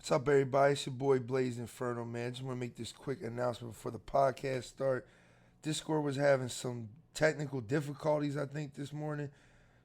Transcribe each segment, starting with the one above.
What's up, everybody? It's your boy Blaze Inferno, man. Just want to make this quick announcement before the podcast start. Discord was having some technical difficulties, I think, this morning.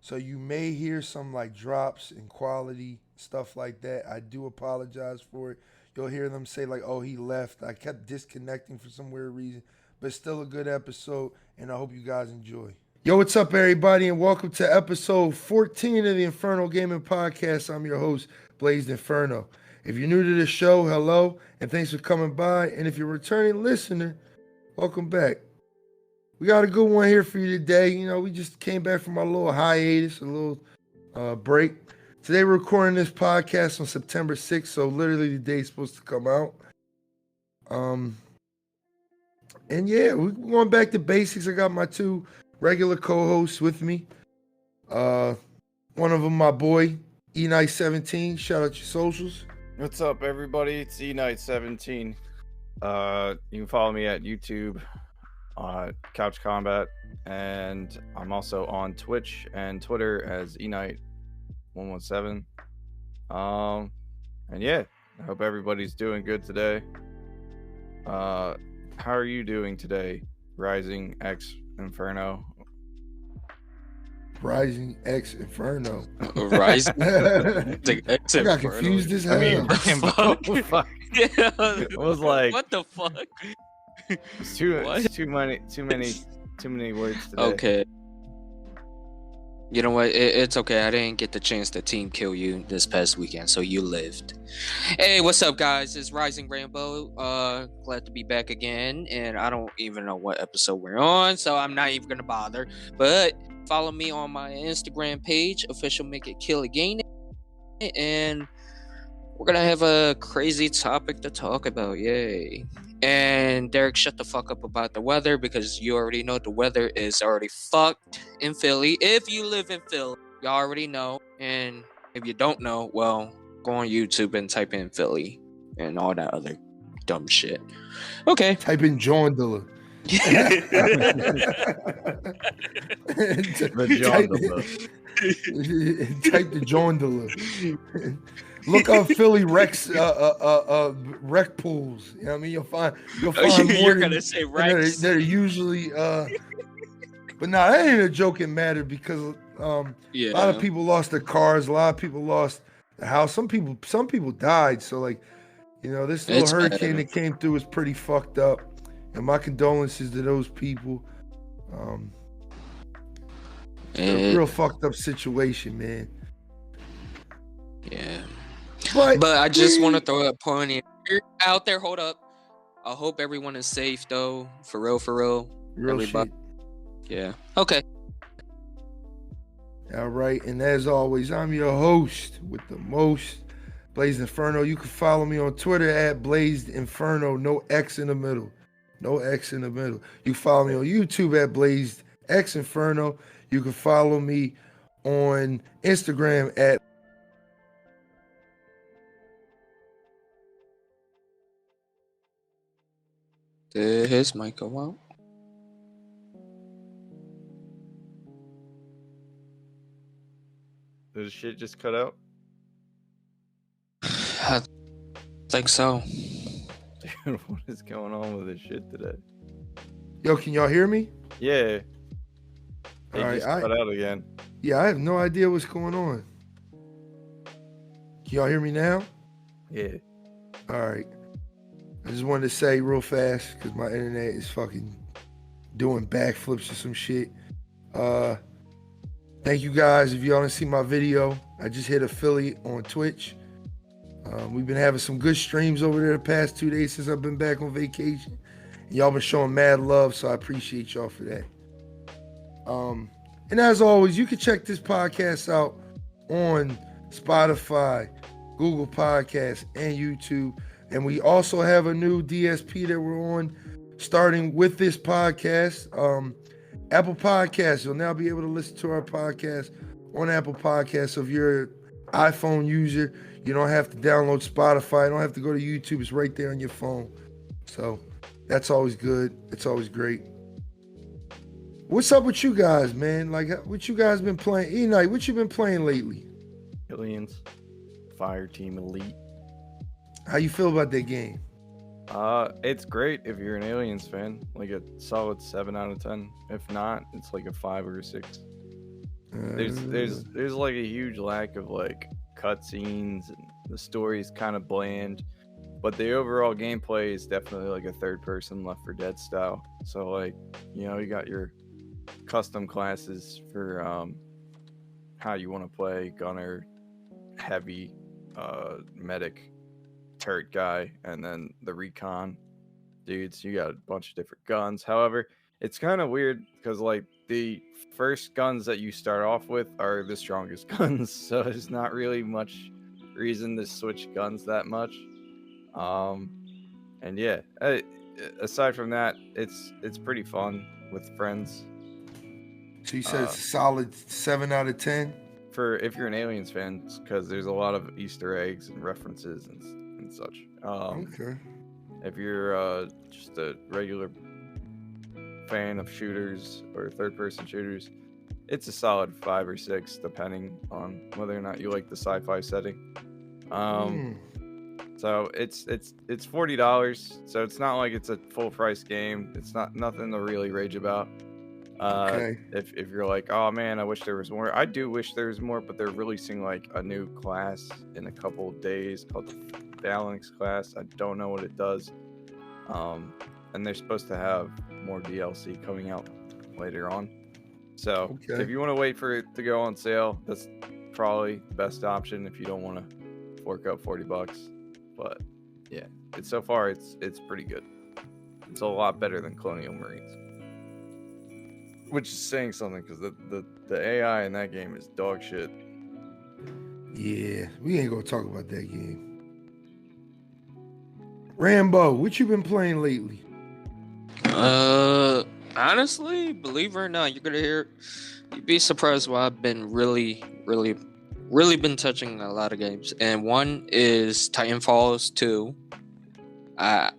So you may hear some like drops in quality, stuff like that. I do apologize for it. You'll hear them say like, oh, he left. I kept disconnecting for some weird reason. But it's still a good episode, and I hope you guys enjoy. Yo, what's up, everybody, and welcome to episode 14 of the Infernal Gaming Podcast. I'm your host, Blaze Inferno. If you're new to the show, hello, and thanks for coming by. And if you're a returning listener, welcome back. We got a good one here for you today. You know, we just came back from our little hiatus, a little break. Today we're recording this podcast on September 6th, so literally the day's supposed to come out. And yeah, we're going back to basics. I got my two regular co-hosts with me. One of them, my boy, ENFERNO. Shout out your socials. What's up, everybody? It's ENFERNO17. You can follow me at YouTube, Couch Combat, and I'm also on Twitch and Twitter as ENIGHT117. And yeah, I hope everybody's doing good today. How are you doing today, Rising X Inferno? Rising X Inferno. Rising X I Inferno. got confused as hell. I mean, Fuck. Yeah, it was like What the fuck? it's too many words today. Okay. You know what? It's okay. I didn't get the chance to team kill you this past weekend, so you lived. Hey, what's up, guys? It's Rising Rambo. Glad to be back again, and I don't even know what episode we're on, so I'm not even gonna bother. But follow me on my Instagram page, official Make It Kill Again, and we're gonna have a crazy topic to talk about. Yay! And Derek, shut the fuck up about the weather, because you already know the weather is already fucked in Philly. If you live in Philly, you already know. And if you don't know, well, go on YouTube and type in Philly and all that other dumb shit. Okay. Type in John Dilla. Type the John Dilla. Look up Philly rec pools. You know what I mean? You'll find more. You're gonna say Rex. They're usually but nah, that ain't a joking matter, because a lot of people lost their cars, a lot of people lost the house, some people died. So like, you know, this little hurricane that came through is pretty fucked up. And my condolences to those people. It's a real fucked up situation, man. Yeah. But I just want to throw a point out there. Hold up. I hope everyone is safe, though. For real. Real Everybody. shit. Yeah. Okay. All right. And as always, I'm your host with the most, Blaze Inferno. You can follow me on Twitter at Blazed Inferno. No X in the middle. No X in the middle. You can follow me on YouTube at Blazed X Inferno. You can follow me on Instagram at Did his mic go out? Did the shit just cut out? I think so. Dude, what is going on with this shit today? Yo, can y'all hear me? Yeah. It All right, just cut out again. Yeah, I have no idea what's going on. Can y'all hear me now? Yeah. All right. I just wanted to say real fast, because my internet is fucking doing backflips or some shit. Thank you guys. If y'all didn't see my video, I just hit affiliate on Twitch. We've been having some good streams over there the past 2 days since I've been back on vacation. And y'all been showing mad love, so I appreciate y'all for that. And as always, you can check this podcast out on Spotify, Google Podcasts, and YouTube. And we also have a new DSP that we're on starting with this podcast. Apple Podcasts. You'll now be able to listen to our podcast on Apple Podcasts. So if you're an iPhone user, you don't have to download Spotify. You don't have to go to YouTube. It's right there on your phone. So that's always good. It's always great. What's up with you guys, man? Like, what you guys been playing? E-Night, what you been playing lately? Aliens. Fireteam Elite. How you feel about that game? It's great if you're an Aliens fan, like a solid 7 out of 10. If not, it's like a 5 or a 6. There's like a huge lack of like cutscenes, and the story's kind of bland, but the overall gameplay is definitely like a third person Left 4 Dead style. So like, you got your custom classes for how you want to play: gunner, heavy, medic, turret guy, and then the recon dudes. You got a bunch of different guns. However, it's kind of weird because like the first guns that you start off with are the strongest guns, so there's not really much reason to switch guns that much. And yeah, aside from that, it's pretty fun with friends. So you said it's a solid 7 out of 10? For if you're an Aliens fan, because there's a lot of Easter eggs and references and such. Okay. If you're just a regular fan of shooters or third-person shooters, it's a solid 5 or 6, depending on whether or not you like the sci-fi setting. So it's $40, so it's not like it's a full price game. It's nothing to really rage about. Okay. If you're like, oh man, I wish there was more. I do wish there was more, but they're releasing like a new class in a couple of days called the Phalanx class. I don't know what it does. And they're supposed to have more DLC coming out later on. So if you want to wait for it to go on sale, that's probably the best option if you don't want to fork up $40. But yeah, so far it's pretty good. It's a lot better than Colonial Marines, which is saying something because the AI in that game is dog shit. Yeah, we ain't gonna talk about that game. Rambo, what you been playing lately? Honestly, believe it or not, you'd be surprised why I've been really been touching a lot of games. And one is Titanfalls 2. I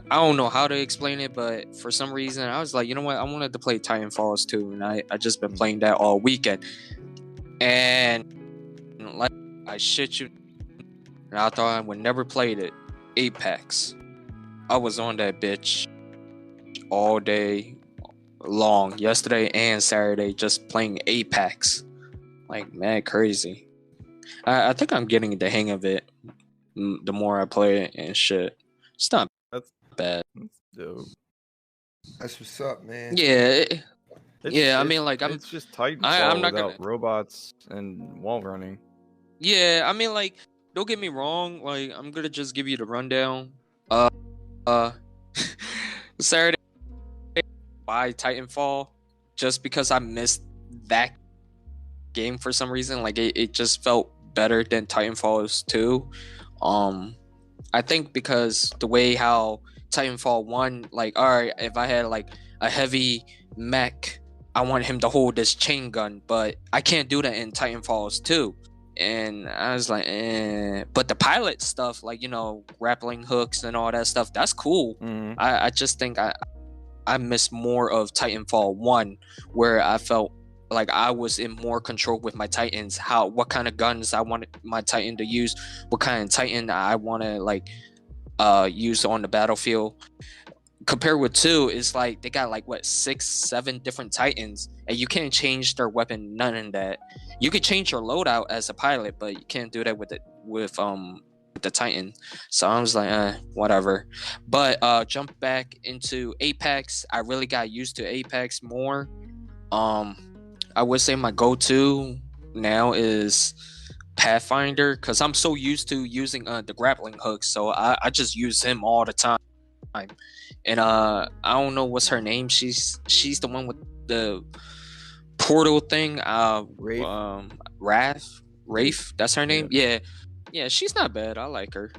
don't know how to explain it, but for some reason I was like, you know what, I wanted to play Titanfalls 2, and I just been playing that all weekend. And like, I shit you, and I thought I would never played it. Apex. I was on that bitch all day long, yesterday and Saturday, just playing Apex. Like, mad crazy. I think I'm getting the hang of it the more I play it and shit. It's not bad. That's dope. That's what's up, man. Yeah. I mean, like, it's just Titanfall I'm not without robots and wall running. Yeah, I mean, like, don't get me wrong. Like, I'm gonna just give you the rundown. Saturday by Titanfall, just because I missed that game for some reason. Like, it just felt better than Titanfall 2. I think because the way how Titanfall 1, like, alright, if I had like a heavy mech, I want him to hold this chain gun, but I can't do that in Titanfalls 2. And I was like, but the pilot stuff, like, grappling hooks and all that stuff, that's cool. I just think I miss more of Titanfall 1, where I felt like I was in more control with my Titans, what kind of guns I wanted my Titan to use, what kind of Titan I want to like use on the battlefield. Compared with 2, it's like they got like 6-7 different Titans, and you can't change their weapon, none of that. You could change your loadout as a pilot, but you can't do that with the Titan. So I was like, whatever. But jump back into Apex. I really got used to Apex more. I would say my go-to now is Pathfinder, because I'm so used to using the grappling hooks, so I just use him all the time. And I don't know what's her name. She's the one with the portal thing. Rafe. That's her name. Yeah. She's not bad. I like her.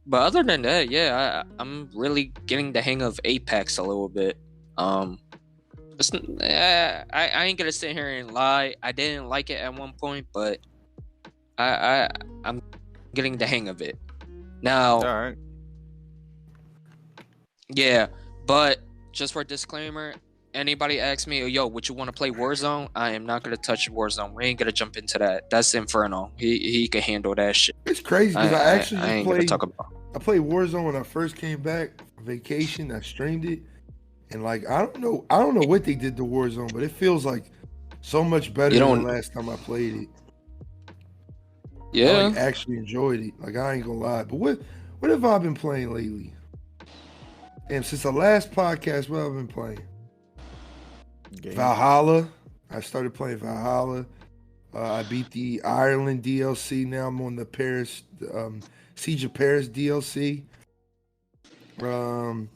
But other than that, yeah, I'm really getting the hang of Apex a little bit. I ain't gonna sit here and lie. I didn't like it at one point, but I'm getting the hang of it now. All right. Yeah, but just for a disclaimer, anybody asks me, yo, would you want to play Warzone? I am not gonna touch Warzone. We ain't gonna jump into that. That's Inferno. He can handle that shit. It's crazy because I actually I just ain't gonna played. talk about. I played Warzone when I first came back from vacation. I streamed it, and like I don't know what they did to Warzone, but it feels like so much better than the last time I played it. Yeah, I like, actually enjoyed it. Like I ain't gonna lie. But what have I been playing lately? And since the last podcast, what have I been playing? Valhalla. I started playing Valhalla. I beat the Ireland DLC. Now I'm on the Paris, Siege of Paris DLC. What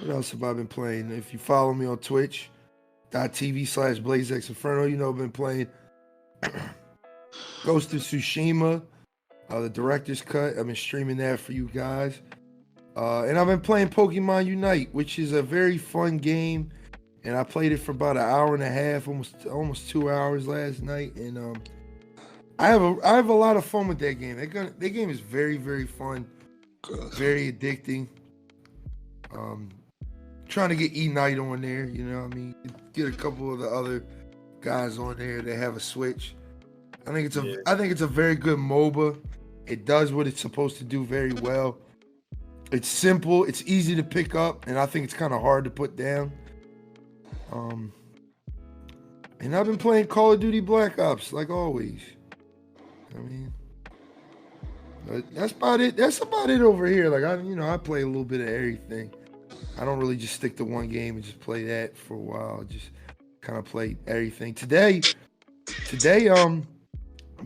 else have I been playing? If you follow me on Twitch.tv/BlazeXinferno, you know I've been playing Ghost of Tsushima, the director's cut. I've been streaming that for you guys. And I've been playing Pokemon Unite, which is a very fun game. And I played it for about an hour and a half, almost 2 hours last night. And I have a lot of fun with that game. That game is very, very fun, very addicting. Trying to get E-Knight on there, you know what I mean? Get a couple of the other guys on there that have a Switch. I think it's a very good MOBA. It does what it's supposed to do very well. It's simple, it's easy to pick up, and I think it's kind of hard to put down. And I've been playing Call of Duty Black Ops like always. I mean, that's about it. That's about it over here. Like I play a little bit of everything. I don't really just stick to one game and just play that for a while. I just kind of play everything. Today, I'm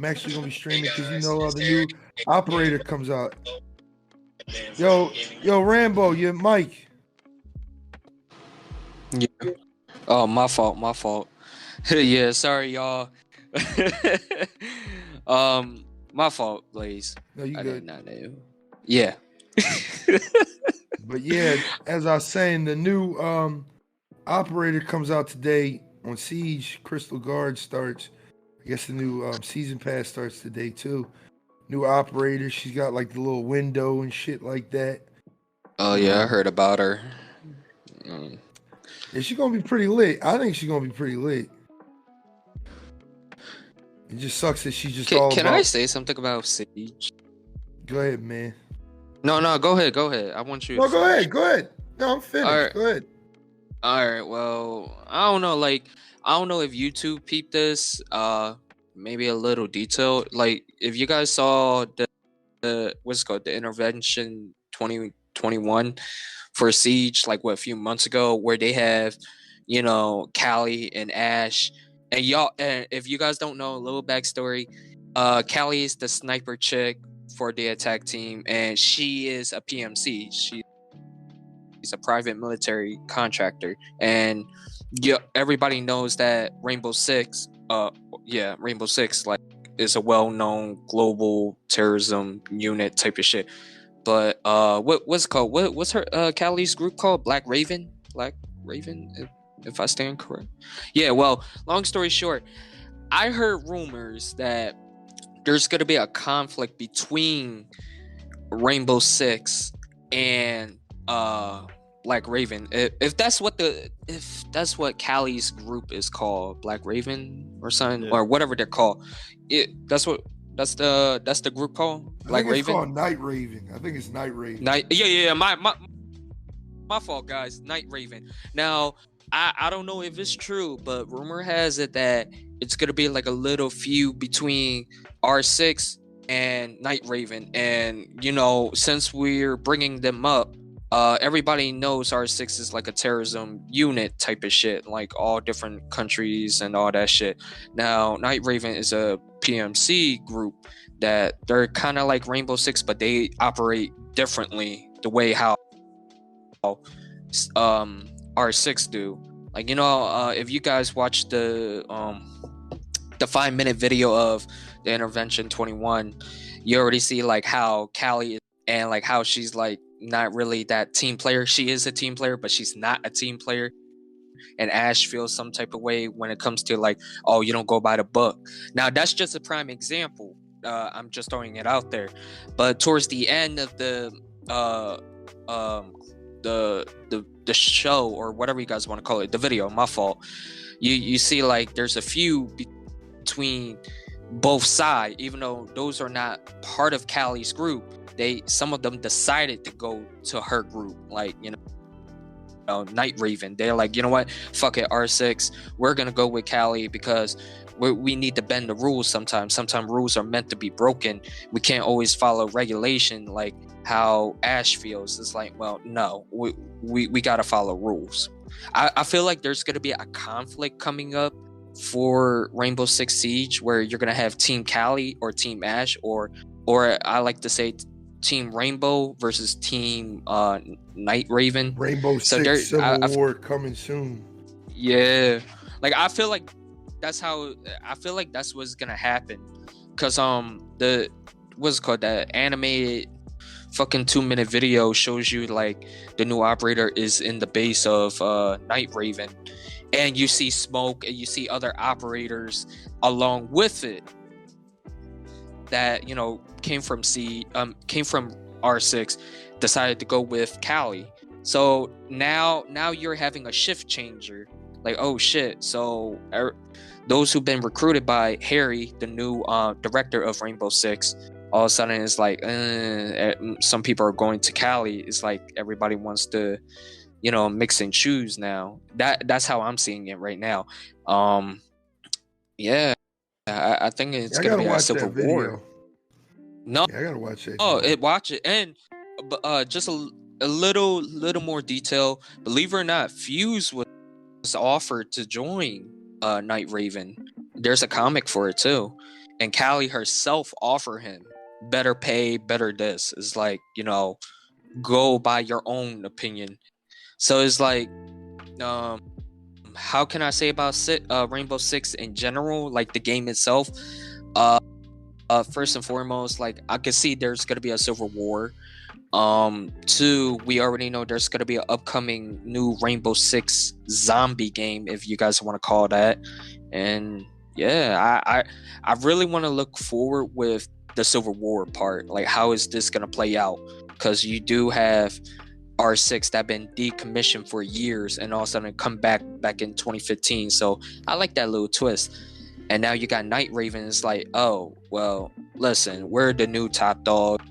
actually gonna be streaming because the new operator comes out. Yo, Rambo, your mic. Yeah. Oh, my fault. Yeah, sorry, y'all. My fault, Blaze. No, you good. I did not know. Yeah. But yeah, as I was saying, the new operator comes out today on Siege. Crystal Guard starts. I guess the new season pass starts today too. New operator. She's got like the little window and shit like that. Oh yeah, I heard about her. Yeah, she's gonna be pretty lit. I think she's gonna be pretty lit. It just sucks that she's just all Can about... I say something about Siege? Go ahead, man. No, go ahead. I want you. No, go ahead. No, I'm finished. All right. Go ahead. All right. Well, I don't know. Like, I don't know if YouTube peeped this. Maybe a little detail. Like, if you guys saw the what's it called, the intervention 2021 for Siege, like a few months ago, where they have, Callie and Ash, and y'all. And if you guys don't know, a little backstory. Callie is the sniper chick for the attack team, and she is a PMC. She's a private military contractor, and everybody knows that Rainbow Six like is a well-known global terrorism unit type of shit. But what's it called? What's her Callie's group called? Black Raven, if I stand correct. Yeah. Well, long story short, I heard rumors that there's gonna be a conflict between Rainbow Six and Black Raven. If that's what Callie's group is called, Black Raven or something, or whatever they're called. That's the group called Black Raven. It's called Night Raven. I think it's Night Raven. Yeah. My fault, guys. Night Raven. Now, I don't know if it's true, but rumor has it that it's gonna be like a little feud between R6 and Night Raven, and since we're bringing them up, everybody knows R6 is like a terrorism unit type of shit, like all different countries and all that shit. Now, Night Raven is a PMC group that they're kind of like Rainbow Six, but they operate differently the way how R6 do. Like, if you guys watch the 5-minute video of the Intervention 21, you already see like how Callie is, and like how she's like not really that team player. She is a team player, but she's not a team player. And Ash feels some type of way when it comes to like, oh, you don't go by the book. Now, that's just a prime example. I'm just throwing it out there. But towards the end of the the show, or whatever you guys want to call it, the video, my fault, you see like there's a feud between both sides, even though those are not part of Callie's group. Some of them decided to go to her group, like, you know, Night Raven. They're like, you know what, fuck it, R6, we're gonna go with Callie because we need to bend the rules sometimes rules are meant to be broken. We can't always follow regulation like how Ash feels. It's like, well, no, we gotta follow rules. I feel like there's gonna be a conflict coming up for Rainbow Six Siege where you're gonna have Team Callie or Team Ash, or I like to say Team Rainbow versus Team Night Raven. Rainbow Six Civil War coming soon. Yeah, like I feel like that's what's gonna happen, because the what's it called, that animated fucking 2-minute video shows you like the new operator is in the base of Night Raven, and you see smoke and you see other operators along with it that, you know, came from R6, decided to go with Callie. So now you're having a shift changer. Like, oh shit, so those who've been recruited by Harry, the new director of Rainbow Six, all of a sudden it's like some people are going to Callie. It's like everybody wants to, you know, mix and choose now. That's how I'm seeing it right now. Yeah, I think it's gonna be a civil war. No, yeah, I gotta watch it. Oh, watch it, and just a little more detail. Believe it or not, Fuse was offered to join Night Raven. There's a comic for it too, and Callie herself offered him better pay, better this. It's like, you know, go by your own opinion. So it's like, how can I say about Rainbow Six in general, like the game itself? First and foremost, like I can see there's gonna be a civil war. 2, we already know there's gonna be an upcoming new Rainbow Six zombie game, if you guys want to call that. And yeah, I really want to look forward with the civil war part. Like, how is this gonna play out? Because you do have R6 that been decommissioned for years, and all of a sudden come back in 2015. So I like that little twist. And now you got Night Raven. It's like, oh well, listen, we're the new top dogs.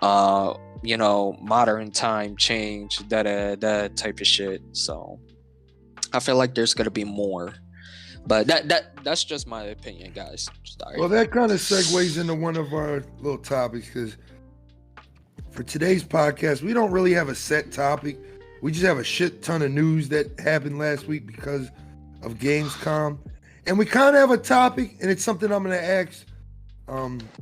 You know, modern time change, that type of shit. So I feel like there's gonna be more, but that's just my opinion, guys. Sorry. Well, that kind of segues into one of our little topics, because for today's podcast, we don't really have a set topic. We just have a shit ton of news that happened last week because of Gamescom. And we kind of have a topic, and it's something I'm going to ask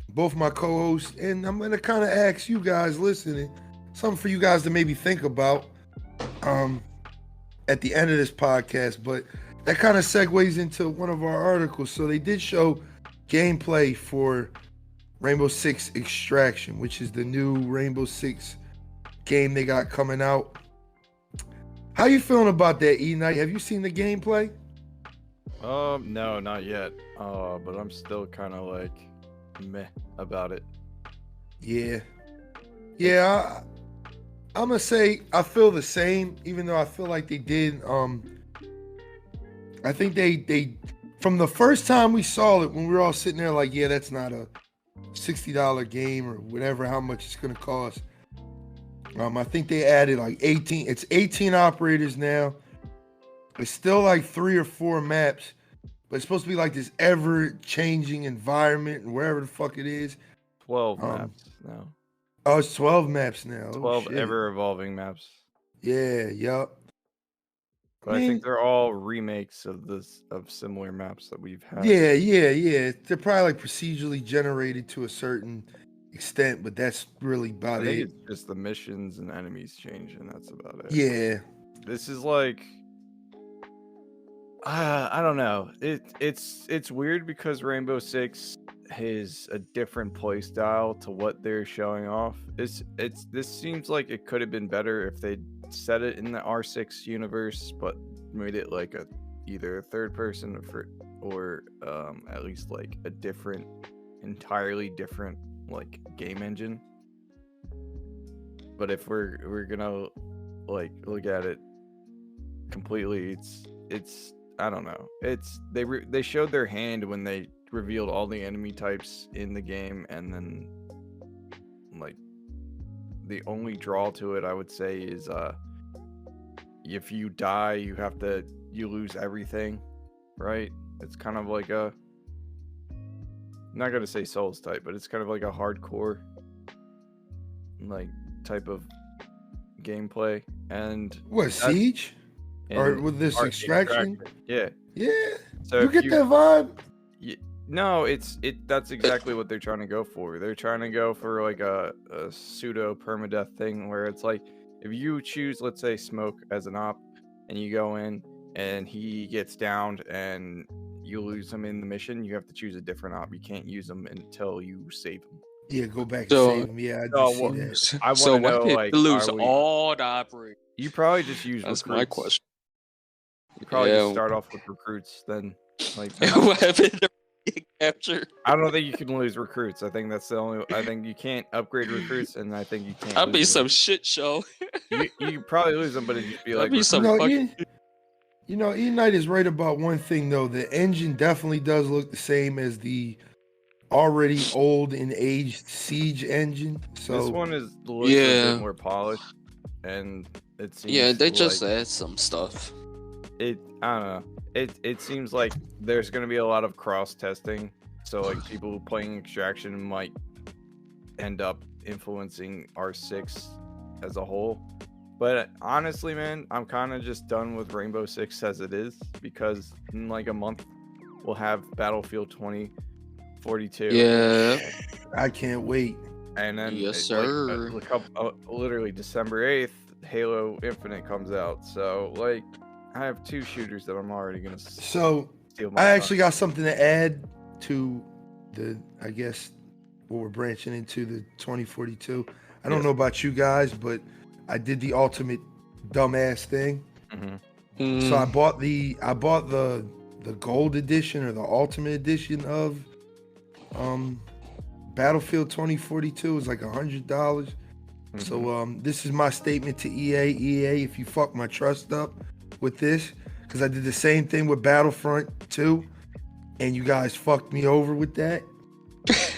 both my co-hosts, and I'm going to kind of ask you guys listening, something for you guys to maybe think about at the end of this podcast. But that kind of segues into one of our articles. So they did show gameplay for Rainbow Six Extraction, which is the new Rainbow Six game they got coming out. How you feeling about that, E-Night? Have you seen the gameplay? No, not yet. But I'm still kind of like meh about it. Yeah, I'm gonna say I feel the same, even though I feel like they did. I think they from the first time we saw it, when we were all sitting there like, yeah, that's not a $60 game or whatever, how much it's gonna cost. I think they added like 18. It's 18 operators now. It's still like 3 or 4 maps, but it's supposed to be like this ever-changing environment, and wherever the fuck it is. 12 maps now. Oh, it's 12 maps now. 12 ever-evolving maps. Yeah, yup. But I think they're all remakes of similar maps that we've had. Yeah. They're probably like procedurally generated to a certain extent, but that's really about I think it. it's just the missions and enemies change, and that's about it. Yeah. This is like, I don't know. It's weird because Rainbow Six is a different play style to what they're showing off. This seems like it could have been better if they set it in the R6 universe, but made it like either a third person or at least like a entirely different like game engine. But if we're gonna like look at it completely, it's I don't know. It's they showed their hand when they revealed all the enemy types in the game, and then like the only draw to it I would say is if you die you lose everything, right? It's kind of like a, I'm not gonna say Souls type, but it's kind of like a hardcore like type of gameplay. And What, Siege? Or with this extraction? Yeah. Yeah. So you get that vibe? No, that's exactly what they're trying to go for. They're trying to go for like a pseudo permadeath thing where it's like if you choose, let's say, Smoke as an op, and you go in and he gets downed and you lose him in the mission, you have to choose a different op. You can't use him until you save him. Yeah, go back and save him. Yeah, I just see that. I want to know, like, lose all the operators? You probably just use That's recruits. my question. You probably just start off with recruits, then like what happened to capture? I don't think you can lose recruits. I think that's the only. I think you can't upgrade recruits, and I think you can't. That'd be lose some them. shit show. You probably lose them, but it'd just be like. Be some you know, E-Knight is right about one thing though. The engine definitely does look the same as the already old and aged Siege engine. So this one is a bit more polished, and it seems they just add some stuff. I don't know. It seems like there's going to be a lot of cross testing, so like people playing Extraction might end up influencing R6 as a whole. But honestly, man, I'm kind of just done with Rainbow Six as it is, because in like a month we'll have Battlefield 2042. Yeah, I can't wait. And then yes, sir. Literally December 8th, Halo Infinite comes out. So like, I have 2 shooters that I'm already gonna. So I actually got something to add to the, I guess, what we're branching into, the 2042. I don't know about you guys, but I did the ultimate dumbass thing. Mm-hmm. So I bought the gold edition or the ultimate edition of Battlefield 2042. It was like $100. Mm-hmm. So this is my statement to EA, if you fuck my trust up with this, because I did the same thing with Battlefront 2 and you guys fucked me over with that.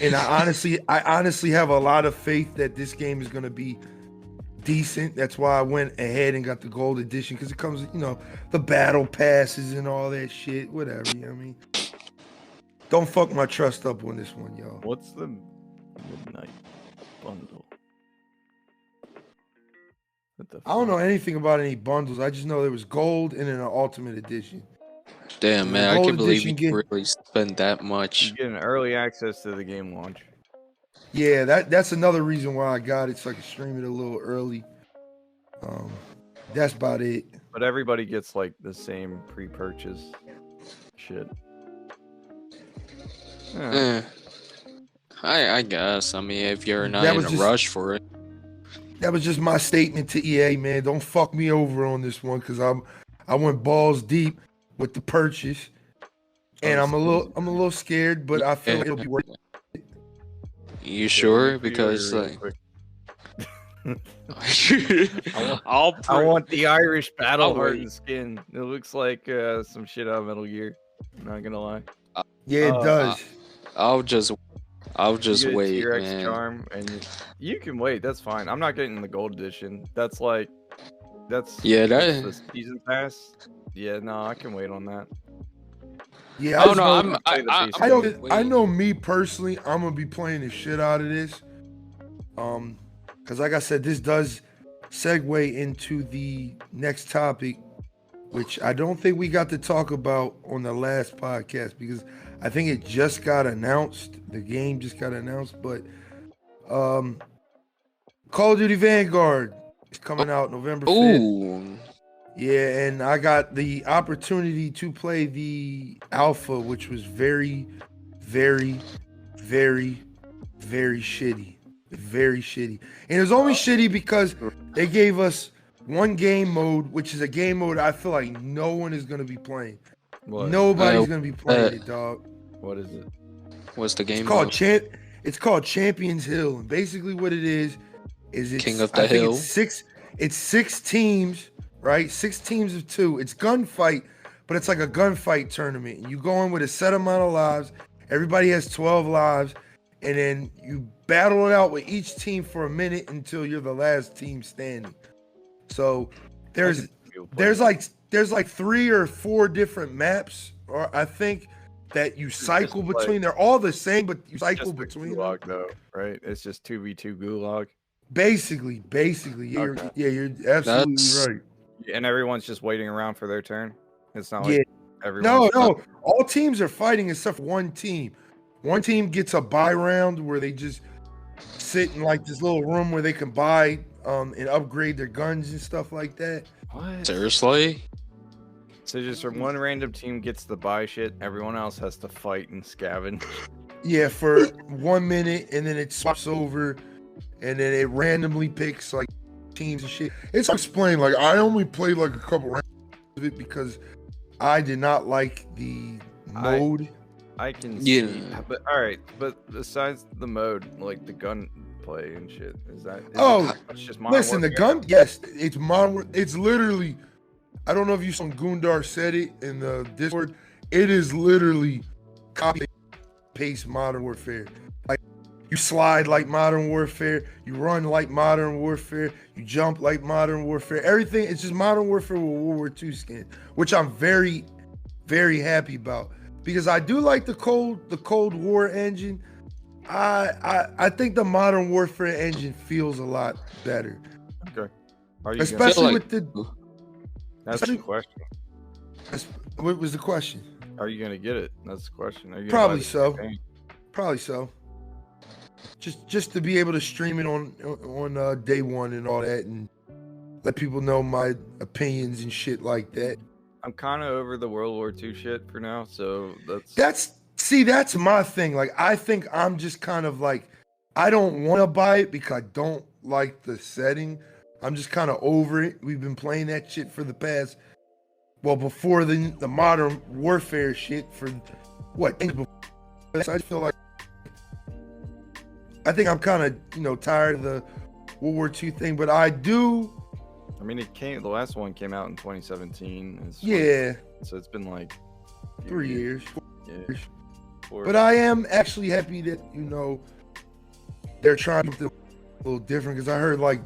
And I honestly have a lot of faith that this game is going to be decent. That's why I went ahead and got the gold edition, because it comes, you know, the battle passes and all that shit, whatever. You know what I mean? Don't fuck my trust up on this one, y'all. What's the midnight bundle? I don't know anything about any bundles. I just know there was gold and an ultimate edition. Damn, man, I can't believe you really spend that much. You get an early access to the game launch. Yeah, that's another reason why I got it, so I can stream it a little early. That's about it. But everybody gets like the same pre-purchase shit. Yeah. I guess. I mean, if you're not in a rush for it. That was just my statement to EA, man. Don't fuck me over on this one, because I went balls deep with the purchase, and I'm a little scared, but I feel like it'll be worth it. You sure? Because like, I want the Irish battle hardened skin. It looks like some shit out of Metal Gear. I'm not gonna lie. Yeah, it does. I'll just wait, T-Rex man. charm, and you can wait. That's fine. I'm not getting the gold edition. That's the season pass. Yeah, no, I can wait on that. Yeah, I know me personally, I'm gonna be playing the shit out of this. Because like I said, this does segue into the next topic, which I don't think we got to talk about on the last podcast, because I think it just got announced. The game just got announced, but Call of Duty Vanguard is coming out November 5th. Ooh. Yeah, and I got the opportunity to play the alpha, which was very, very, very, very shitty. Very shitty. And it was only shitty because they gave us one game mode, which is a game mode I feel like no one is going to be playing. What? Nobody's going to be playing it, dog. What is it? What's the game mode? It's called Champions Hill. And basically what it is it's King of the Hill. It's 6 teams, right? 6 teams of 2. It's gunfight, but it's like a gunfight tournament. And you go in with a set amount of lives. Everybody has 12 lives, and then you battle it out with each team for a minute until you're the last team standing. So there's like 3 or 4 different maps, or I think that you cycle between. They're all the same, but you cycle between gulag, them. though, right? It's just 2v2 gulag. Basically, you're absolutely right. And everyone's just waiting around for their turn. It's not like everyone. No. All teams are fighting except for one team. One team gets a buy round where they just sit in like this little room where they can buy and upgrade their guns and stuff like that. What? Seriously? So just from one random team gets to buy shit, everyone else has to fight and scavenge. Yeah, for 1 minute, and then it swaps over, and then it randomly picks like teams and shit. It's explained. Like I only played like a couple rounds of it because I did not like the mode. I can see, but all right. But besides the mode, like the gun play and shit, is it's just Modern listen, Warfare? The gun, yes, it's Modern. It's literally, I don't know if you saw Gundar said it in the Discord. It is literally copy paste Modern Warfare. Like you slide like Modern Warfare, you run like Modern Warfare, you jump like Modern Warfare. Everything, it's just Modern Warfare with World War II skin, which I'm very, very happy about. Because I do like the Cold War engine. I think the Modern Warfare engine feels a lot better. Okay. Especially with the. That's the question. What was the question? Are you gonna get it? That's the question. Are you Probably so. Probably so. Just to be able to stream it on day one and all that, and let people know my opinions and shit like that. I'm kind of over the World War II shit for now, so that's my thing. Like, I think I'm just kind of like, I don't want to buy it because I don't like the setting. I'm just kind of over it. We've been playing that shit for the past, before the Modern Warfare shit for what? I just feel like, I think I'm kind of, tired of the World War II thing, but I do. I mean, the last one came out in 2017. So it's been like 3 years. Yeah. But I am actually happy that, they're trying something a little different, because I heard like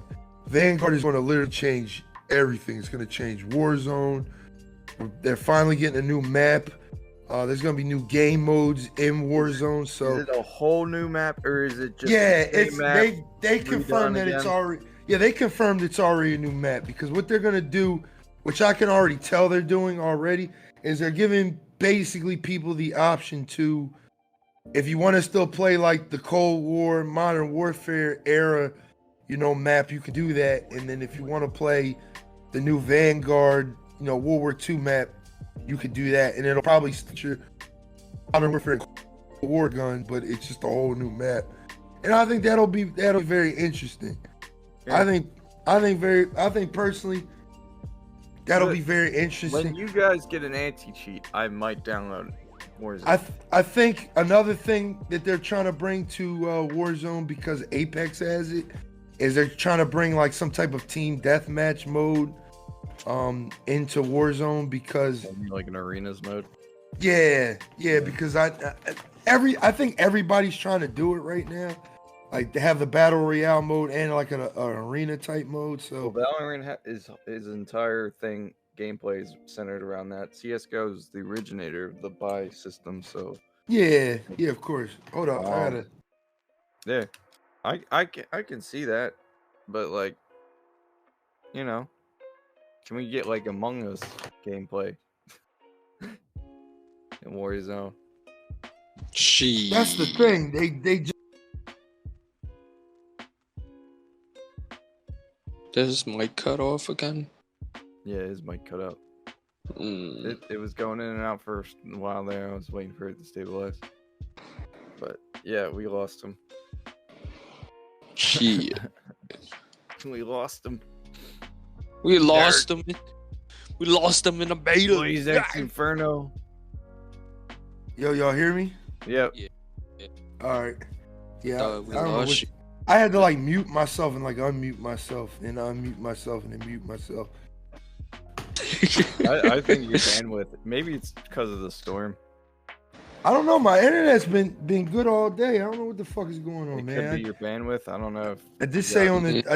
Vanguard is going to literally change everything. It's going to change Warzone. They're finally getting a new map. There's going to be new game modes in Warzone. So is it a whole new map, or is it just they confirmed that it's already. Yeah, they confirmed it's already a new map, because what they're going to do, which I can already tell they're doing already, is they're giving basically people the option to, if you want to still play like the Cold War, Modern Warfare era, map, you can do that. And then if you want to play the new Vanguard, World War II map, you could do that. And it'll probably stitch your Modern Warfare war gun, but it's just a whole new map. And I think that'll be very interesting. I think personally, that'll be very interesting. When you guys get an anti-cheat, I might download Warzone. I think another thing that they're trying to bring to Warzone, because Apex has it, is they're trying to bring like some type of team deathmatch mode into Warzone, because like an arenas mode. Yeah, because I think everybody's trying to do it right now. Like, they have the battle royale mode and like an arena type mode. So Valorant his entire thing gameplay is centered around that. CS:GO is the originator of the buy system. So yeah, of course. Hold up, I gotta. Yeah, I can see that, but like, can we get like Among Us gameplay in Warzone? That's the thing. They just. Does his mic cut off again? Yeah, his mic cut out. It was going in and out for a while there. I was waiting for it to stabilize. But yeah, we lost him. Shit. We lost him. We lost him. We lost him in the beta. He's ENFERNO. Yo, y'all hear me? Yep. Yeah. All right. Yeah. We lost you. I had to like mute myself and like unmute myself and unmute myself and then mute myself. I think your bandwidth. Maybe it's because of the storm. I don't know. My internet's been good all day. I don't know what the fuck is going on, It man. could be your bandwidth. I don't know. If I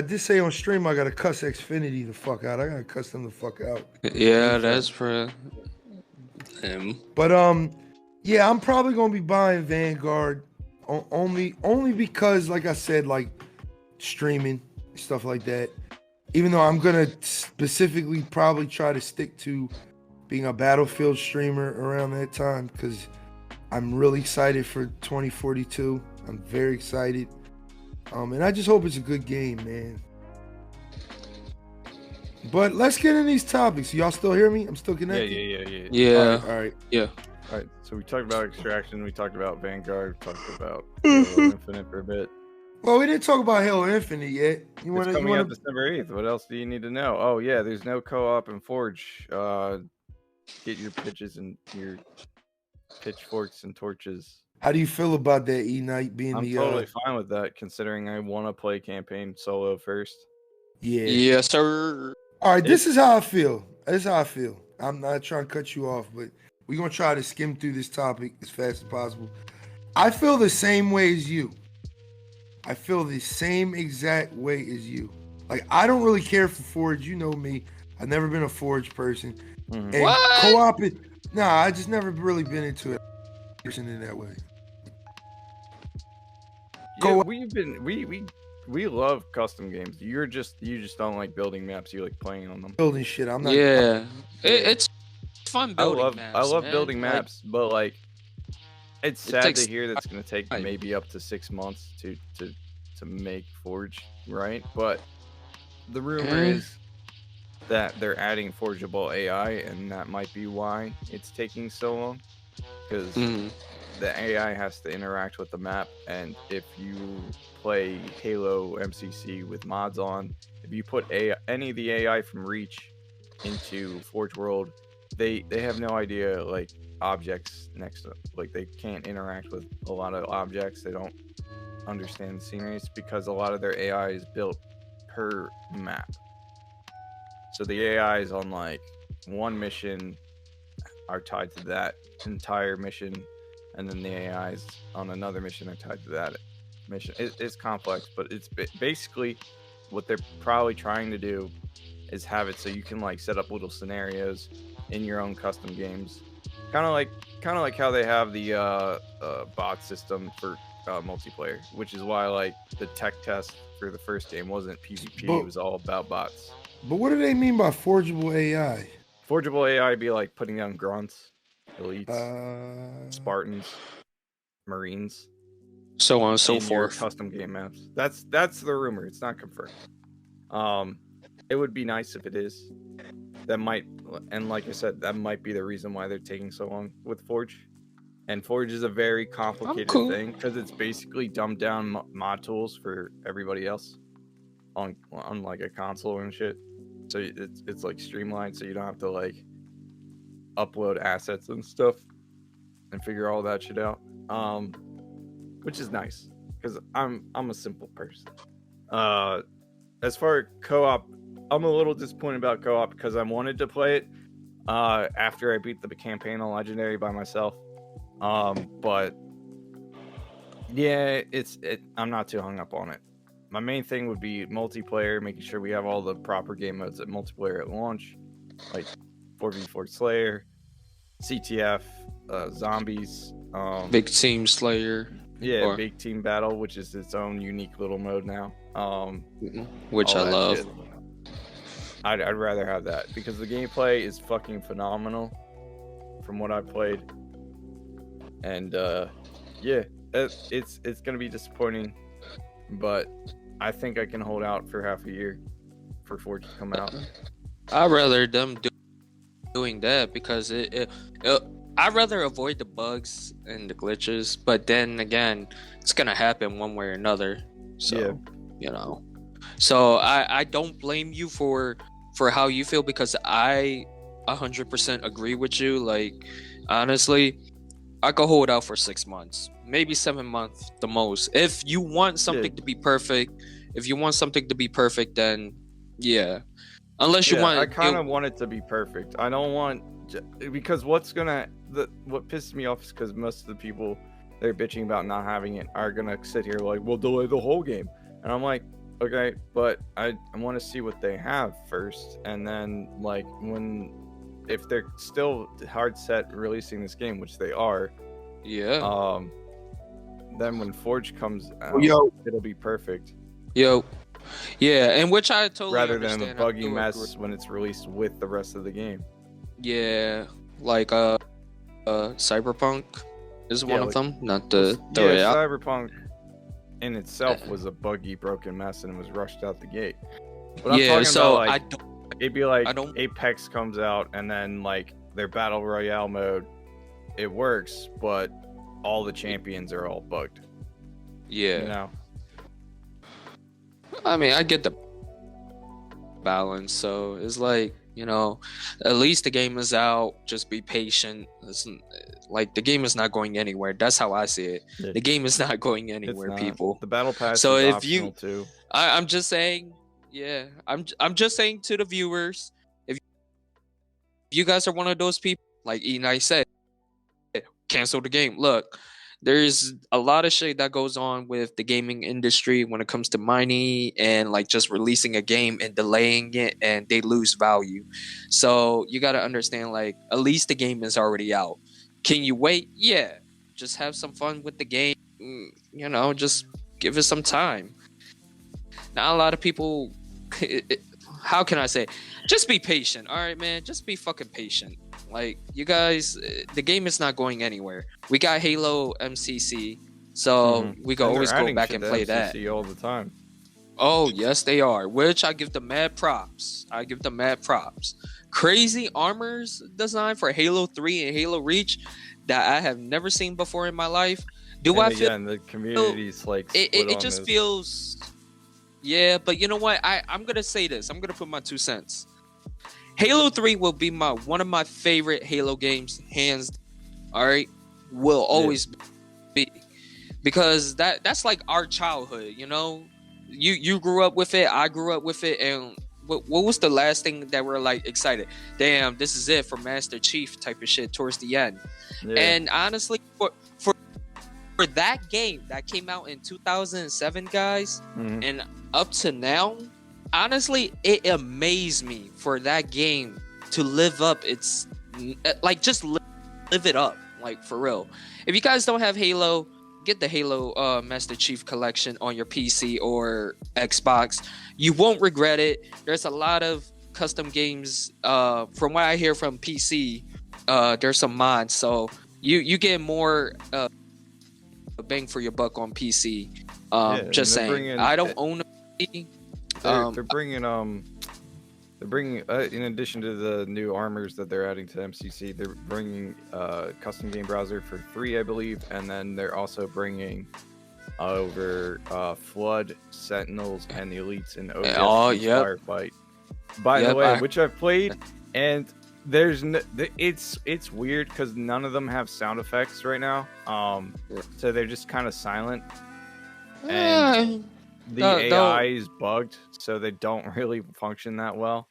did say on stream I gotta cuss Xfinity the fuck out. I gotta cuss them the fuck out. Yeah, that's for him. But yeah, I'm probably gonna be buying Vanguard only because, like I said, like streaming stuff like that. Even though I'm gonna specifically probably try to stick to being a Battlefield streamer around that time, because I'm really excited for 2042. I'm very excited. And I just hope it's a good game, man. But let's get in these topics. Y'all still hear me? I'm still connected? Yeah. All right. Yeah. All right, so we talked about Extraction, we talked about Vanguard, we talked about Halo Infinite for a bit. Well, we didn't talk about Halo Infinite yet. It's coming out December 8th. What else do you need to know? Oh, yeah, there's no co-op in Forge. Get your pitches and your pitchforks and torches. How do you feel about that, E-Knight being I'm totally fine with that, considering I want to play campaign solo first. Yeah. Yes, sir. All right, this is how I feel. This is how I feel. I'm not trying to cut you off, but we're going to try to skim through this topic as fast as possible. I feel the same way as you. I feel the same exact way as you. Like, I don't really care for Forge. You know me. I've never been a Forge person. Mm-hmm. And What? co-op it. Nah, I just never really been into it in that way. Yeah, we love custom games. You just don't like building maps. You like playing on them. Building shit. I'm not. Yeah. It's fun building maps. I love man. building Like, maps, but like, it's sad takes to hear that's going to take time. maybe up to 6 months to make Forge, right? But the rumor is that they're adding forgeable AI, and that might be why it's taking so long, because the AI has to interact with the map. And if you play Halo MCC with mods on, if you put any of the AI from Reach into Forge World, they have no idea like objects next to, like, they can't interact with a lot of objects. They don't understand the scenery. It's because a lot of their AI is built per map. So the AIs on like one mission are tied to that entire mission, and then the AIs on another mission are tied to that mission. It's complex, but it's basically what they're probably trying to do is have it so you can like set up little scenarios in your own custom games, kind of like how they have the bot system for multiplayer, which is why like the tech test for the first game wasn't PvP. It was all about bots. But what do they mean by forgeable AI? Forgeable AI be like putting down grunts, elites, Spartans, Marines, so on and so in your forth. custom game maps. That's the rumor. It's not confirmed. It would be nice if it is. That might, and like I said, that might be the reason why they're taking so long with Forge. And Forge is a very complicated thing because it's basically dumbed down mod tools for everybody else on like a console and shit. So it's like streamlined, so you don't have to like upload assets and stuff and figure all that shit out. Which is nice because I'm a simple person. As far as co-op, I'm a little disappointed about co-op because I wanted to play it after I beat the campaign on Legendary by myself. But yeah, I'm not too hung up on it. My main thing would be multiplayer, making sure we have all the proper game modes at multiplayer at launch, like 4v4 Slayer, CTF, zombies, Big Team Slayer. Yeah, Big Team Battle, which is its own unique little mode now. Which I love. Shit. I'd rather have that because the gameplay is fucking phenomenal from what I've played. And yeah, it's gonna be disappointing, but I think I can hold out for half a year for Forge to come out. I'd rather them doing that because I'd rather avoid the bugs and the glitches, but then again, it's gonna happen one way or another. So yeah. You know, so I don't blame you for how you feel because I 100% agree with you. Like honestly, I could hold out for 6 months, maybe 7 months the most. If you want something to be perfect, then yeah. Unless you want, I kind of want it to be perfect. I don't want, because what pisses me off is because most of the people they're bitching about not having it are gonna sit here like, we'll delay the whole game, and I'm like, okay, but I want to see what they have first, and then like if they're still hard set releasing this game, which they are, yeah. Then when Forge comes out, it'll be perfect. Yeah, and which I totally rather understand. Than a buggy mess when it's released with the rest of the game. Yeah, like Cyberpunk is one of them. Not the Cyberpunk in itself was a buggy, broken mess, and it was rushed out the gate. But I'm talking about like, it'd be like Apex comes out, and then like their battle royale mode, it works, but all the champions are all bugged. Yeah, you know. I mean, I get the balance, so it's like, you know, at least the game is out. Just be patient. Like, the game is not going anywhere. That's how I see it. Yeah. The game is not going anywhere, people. The battle pass is optional too. I'm just saying, yeah. I'm just saying to the viewers, if you guys are one of those people, like E-Night said, cancel the game. Look, there's a lot of shit that goes on with the gaming industry when it comes to mining and like just releasing a game and delaying it, and they lose value. So you got to understand, like, at least the game is already out. Can you wait? Yeah. Just have some fun with the game. You know, just give it some time. Not a lot of people, how can I say? Just be patient. All right, man. Just be fucking patient. Like, you guys, the game is not going anywhere. We got Halo MCC, so we can always go back and play that all the time. Oh, yes, they are. Which I give them mad props. Crazy armors design for Halo 3 and Halo Reach that I have never seen before in my life. The community's like it just feels. Yeah, but you know what? I'm gonna say this. I'm gonna put my 2 cents. Halo 3 will be one of my favorite Halo games, hands. All right, will always be, because that's like our childhood. You know, you grew up with it, I grew up with it, and what was the last thing that we're like excited? Damn, this is it for Master Chief type of shit towards the end. Yeah. And honestly, for that game that came out in 2007, guys, and up to now, honestly, it amazed me for that game to live up its, like, just live it up, like, for real. If you guys don't have Halo, get the Halo Master Chief Collection on your PC or Xbox. You won't regret it. There's a lot of custom games. From what I hear from PC, there's some mods, so you get more bang for your buck on PC. Just saying. I don't own a PC. They're bringing in addition to the new armors that they're adding to MCC, they're bringing custom game browser for 3, I believe, and then they're also bringing over Flood, Sentinels, and the Elites in ODST Firefight. By the way, which I've played, and there's it's weird because none of them have sound effects right now, so they're just kind of silent, and the AI is bugged, so they don't really function that well.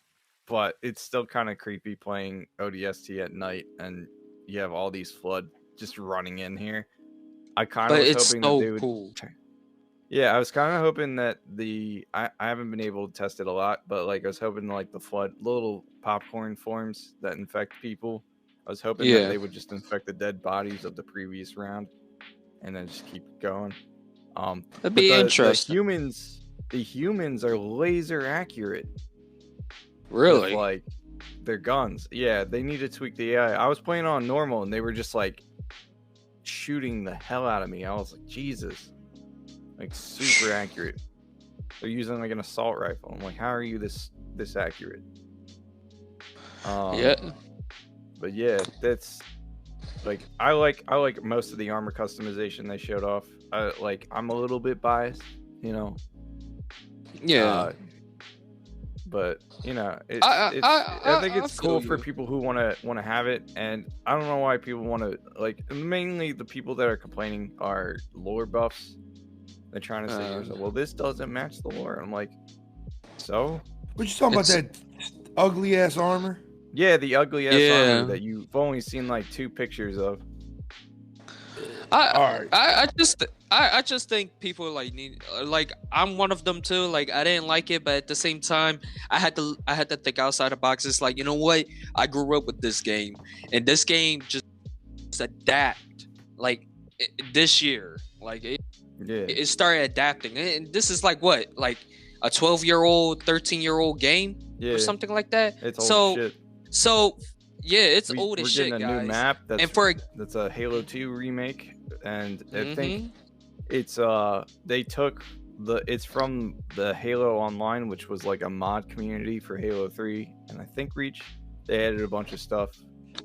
But it's still kind of creepy playing ODST at night, and you have all these Flood just running in here. I kind of was hoping that they would. Cool. Yeah, I was kind of hoping that I haven't been able to test it a lot, but like I was hoping like the Flood little popcorn forms that infect people. I was hoping that they would just infect the dead bodies of the previous round, and then just keep going. That'd be interesting. The humans are laser accurate. Really? With, like, their guns. Yeah, they need to tweak the AI. I was playing on normal, and they were just like shooting the hell out of me. I was like, Jesus. Like, super accurate. They're using like an assault rifle. I'm like, how are you this accurate? But yeah, that's like I like most of the armor customization they showed off. I'm a little bit biased, you know. Yeah. But you know, I think it's cool for you. people who want to have it, and I don't know why people want to like. Mainly the people that are complaining are lore buffs. They're trying to say, well, this doesn't match the lore. I'm like, so? What you talking about? That ugly ass armor? Yeah, the ugly ass armor that you've only seen like 2 pictures of. I just think people like need like I'm one of them too. Like I didn't like it, but at the same time, I had to think outside the box. It's like, you know what? I grew up with this game, and this game just adapt like this year. Like it started adapting, and this is like what, like a 12-year-old, 13-year-old game or something like that. It's old shit. So yeah, it's old as shit, guys. We're getting a new map that's a Halo 2 remake, and I think it's they took it's from the Halo Online, which was like a mod community for Halo 3, and I think Reach. They added a bunch of stuff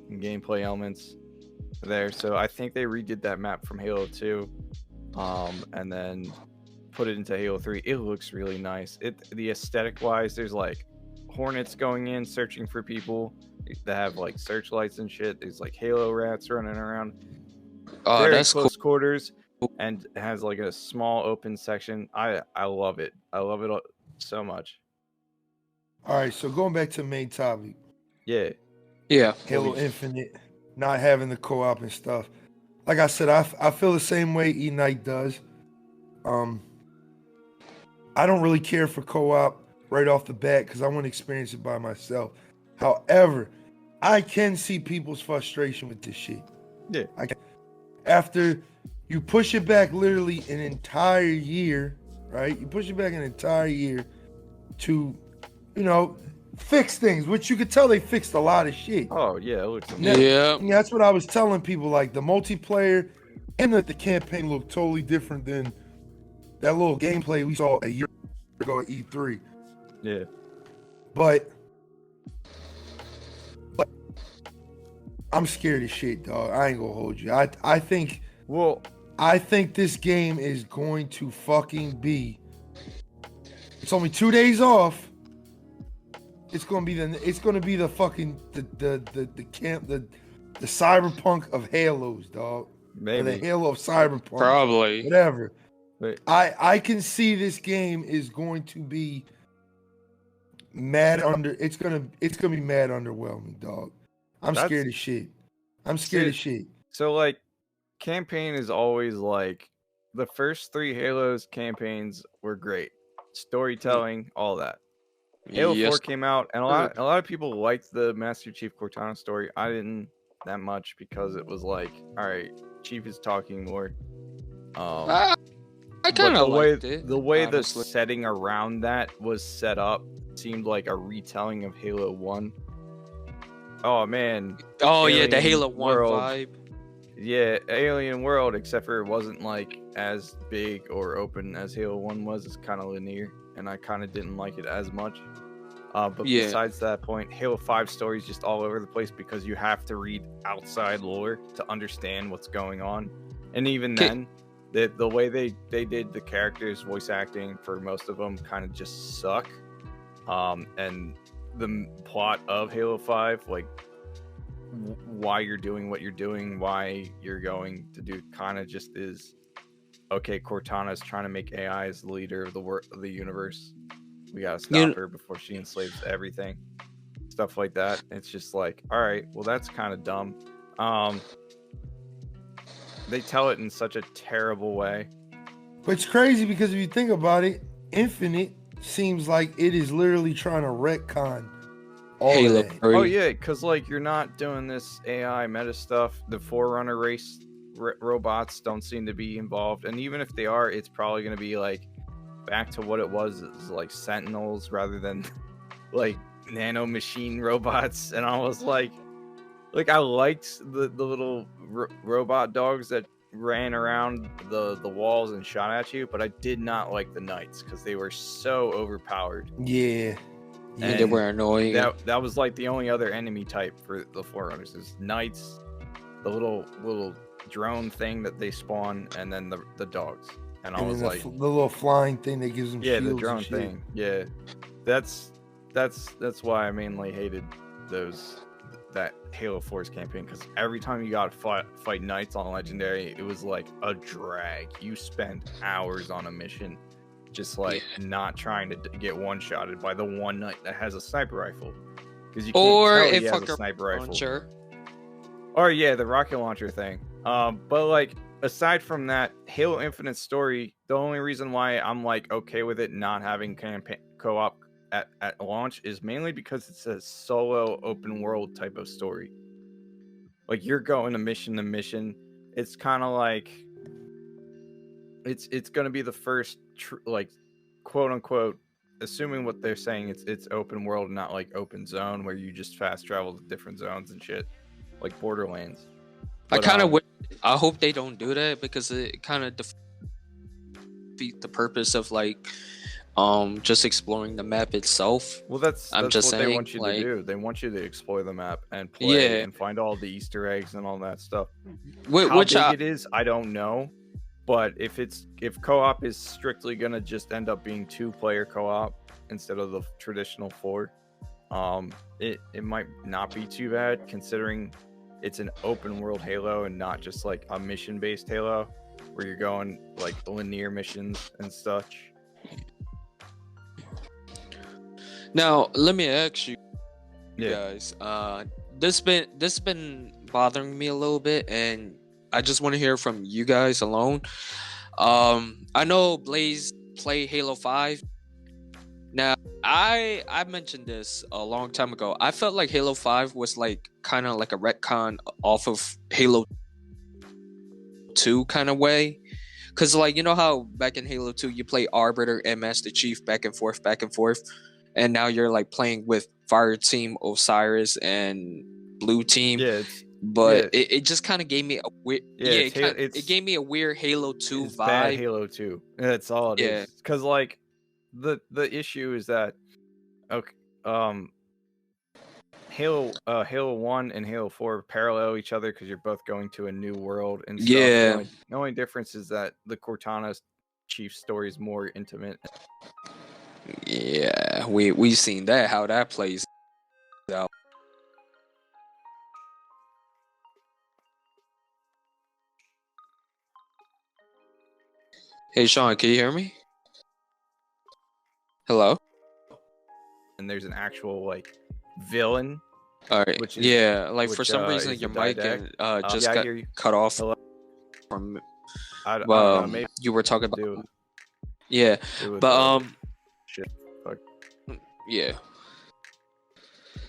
and gameplay elements there, so I think they redid that map from Halo 2, and then put it into Halo 3. It looks really nice. The aesthetic wise, there's like Hornets going in searching for people that have like searchlights and shit. There's like Halo rats running around. Very that's close cool. quarters, and it has like a small open section. I love it. I love it so much. All right, so going back to the main topic. Yeah. Halo Infinite, not having the co-op and stuff. Like I said, I feel the same way E-Knight does. I don't really care for co-op right off the bat because I want to experience it by myself. However, I can see people's frustration with this shit. Yeah. After you push it back literally an entire year, right? You push it back an entire year to, you know, fix things, which you could tell they fixed a lot of shit. Oh, yeah. It looks amazing. Yeah. That's what I was telling people. Like, the multiplayer and the campaign look totally different than that little gameplay we saw a year ago at E3. Yeah. But I'm scared as shit, dog. I ain't gonna hold you. I think this game is going to fucking be. It's only 2 days off. It's gonna be the fucking the cyberpunk of Halos, dog. Maybe. Or the Halo of Cyberpunk. Probably. Whatever. Wait. I can see this game is going to be it's gonna be mad underwhelming, dog. I'm scared as shit. So like, campaign is always like, the first 3 Halos campaigns were great. Storytelling, all that. Halo 4 came out, and a lot of people liked the Master Chief Cortana story. I didn't that much because it was like, all right, Chief is talking more. I kind of liked it. The way the setting around that was set up seemed like a retelling of Halo 1. Oh man. Oh yeah, the Halo 1 world. vibe. Yeah, alien world, except for it wasn't like as big or open as Halo 1 was. It's kind of linear, and I kind of didn't like it as much. But besides that point, Halo 5 story is just all over the place because you have to read outside lore to understand what's going on. And even then, the way they did the characters' voice acting for most of them kind of just suck. And the plot of Halo 5, like why you're doing what you're doing, why you're going to do, kind of just is, okay, Cortana's trying to make AI as the leader of the universe. We gotta stop her before she enslaves everything. Stuff like that. It's just like, all right, well, that's kind of dumb. They tell it in such a terrible way. But it's crazy because if you think about it, Infinite seems like it is literally trying to retcon all Halo of that. 3. Oh yeah, because like you're not doing this AI meta stuff. The Forerunner race robots don't seem to be involved, and even if they are, it's probably going to be like back to what it was, like Sentinels rather than like nano machine robots. And I was like I liked the little robot dogs that ran around the walls and shot at you, but I did not like the knights because they were so overpowered. Yeah. And they were annoying. That was like the only other enemy type for the Forerunners is knights, the little drone thing that they spawn, and then the dogs. And I was like, the little flying thing that gives them shields. The drone thing. Yeah, that's that's why I mainly hated that Halo 4's campaign, because every time you got to fight knights on Legendary, it was like a drag. You spend hours on a mission just like not trying to get one-shotted by the one knight that has a sniper rifle, because you can't tell he has a sniper rifle. Launcher. Or yeah, the rocket launcher thing. But like aside from that, Halo Infinite story, the only reason why I'm like okay with it not having campaign co-op at launch is mainly because it's a solo open world type of story. Like you're going to mission. It's kind of like it's going to be the first like quote unquote, assuming what they're saying, it's open world, not like open zone where you just fast travel to different zones and shit like Borderlands. But, I hope they don't do that, because it kind of defeat the purpose of like just exploring the map itself. Well, that's I'm just what saying, they want you to do. They want you to explore the map and play and find all the Easter eggs and all that stuff. How big it is, I don't know. But if co-op is strictly gonna just end up being 2-player co-op instead of the traditional 4, it might not be too bad, considering it's an open world Halo and not just like a mission based Halo where you're going like linear missions and such. Now, let me ask you guys. This been bothering me a little bit, and I just want to hear from you guys alone. I know Blaze play Halo 5. Now, I mentioned this a long time ago. I felt like Halo 5 was like kind of like a retcon off of Halo 2 kind of way. Because like, you know how back in Halo 2 you play Arbiter and Master Chief back and forth, and now you're like playing with Fireteam, Osiris, and Blue Team. It just kind of gave me a weird. It gave me a weird Halo 2 vibe. Bad Halo 2. That's all it is. Because like the issue is that Halo 1 and Halo 4 parallel each other because you're both going to a new world and stuff. The only difference is that the Cortana Chief story is more intimate. Yeah, we've seen that, how that plays out. Hey Sean, can you hear me? Hello? And there's an actual like villain. All right. Which is, like for some reason your mic just got cut off. Hello? From I don't know, maybe you were talking about shit. Fuck. Yeah.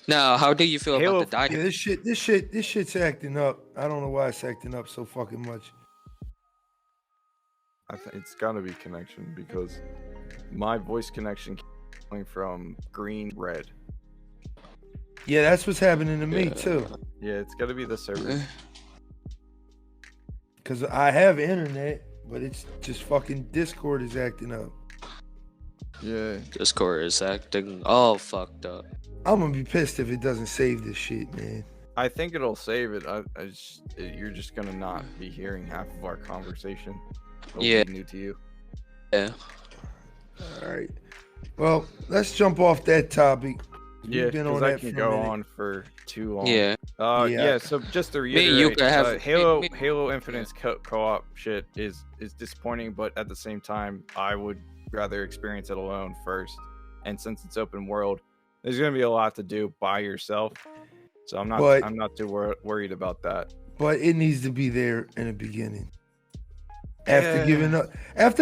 Now, how do you feel about the dialogue? Yeah, this shit's acting up. I don't know why it's acting up so fucking much. I think it's gotta be connection, because my voice connection coming from green, red. Yeah, that's what's happening to me too. Yeah, it's gotta be the server. Cause I have internet, but it's just fucking Discord is acting up. Yeah. Discord is acting all fucked up. I'm gonna be pissed if it doesn't save this shit, man. I think it'll save it. You're just gonna not be hearing half of our conversation. It'll be new to you. Yeah. All right. Well, let's jump off that topic. Yeah, because I can go on for too long. Yeah. So just to reiterate, Halo Infinite's co-op shit is disappointing, but at the same time, I would rather experience it alone first. And since it's open world, there's gonna be a lot to do by yourself. So I'm not too worried about that. But it needs to be there in the beginning. After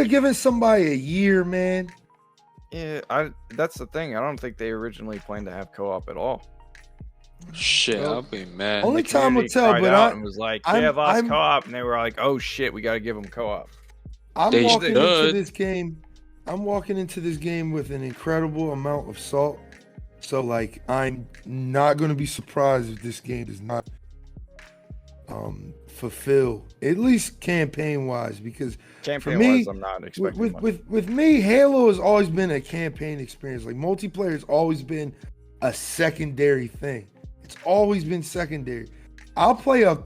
giving somebody a year, man. Yeah, that's the thing. I don't think they originally planned to have co-op at all. Shit, I'll be mad. Only time will tell, but I was like, have us co-op, and they were like, oh shit, we gotta give them co-op. I'm walking into this game with an incredible amount of salt. So like, I'm not gonna be surprised if this game does not fulfill, at least campaign wise, because for me, I'm not expecting with me, Halo has always been a campaign experience. Like multiplayer has always been a secondary thing. It's always been secondary. I'll play a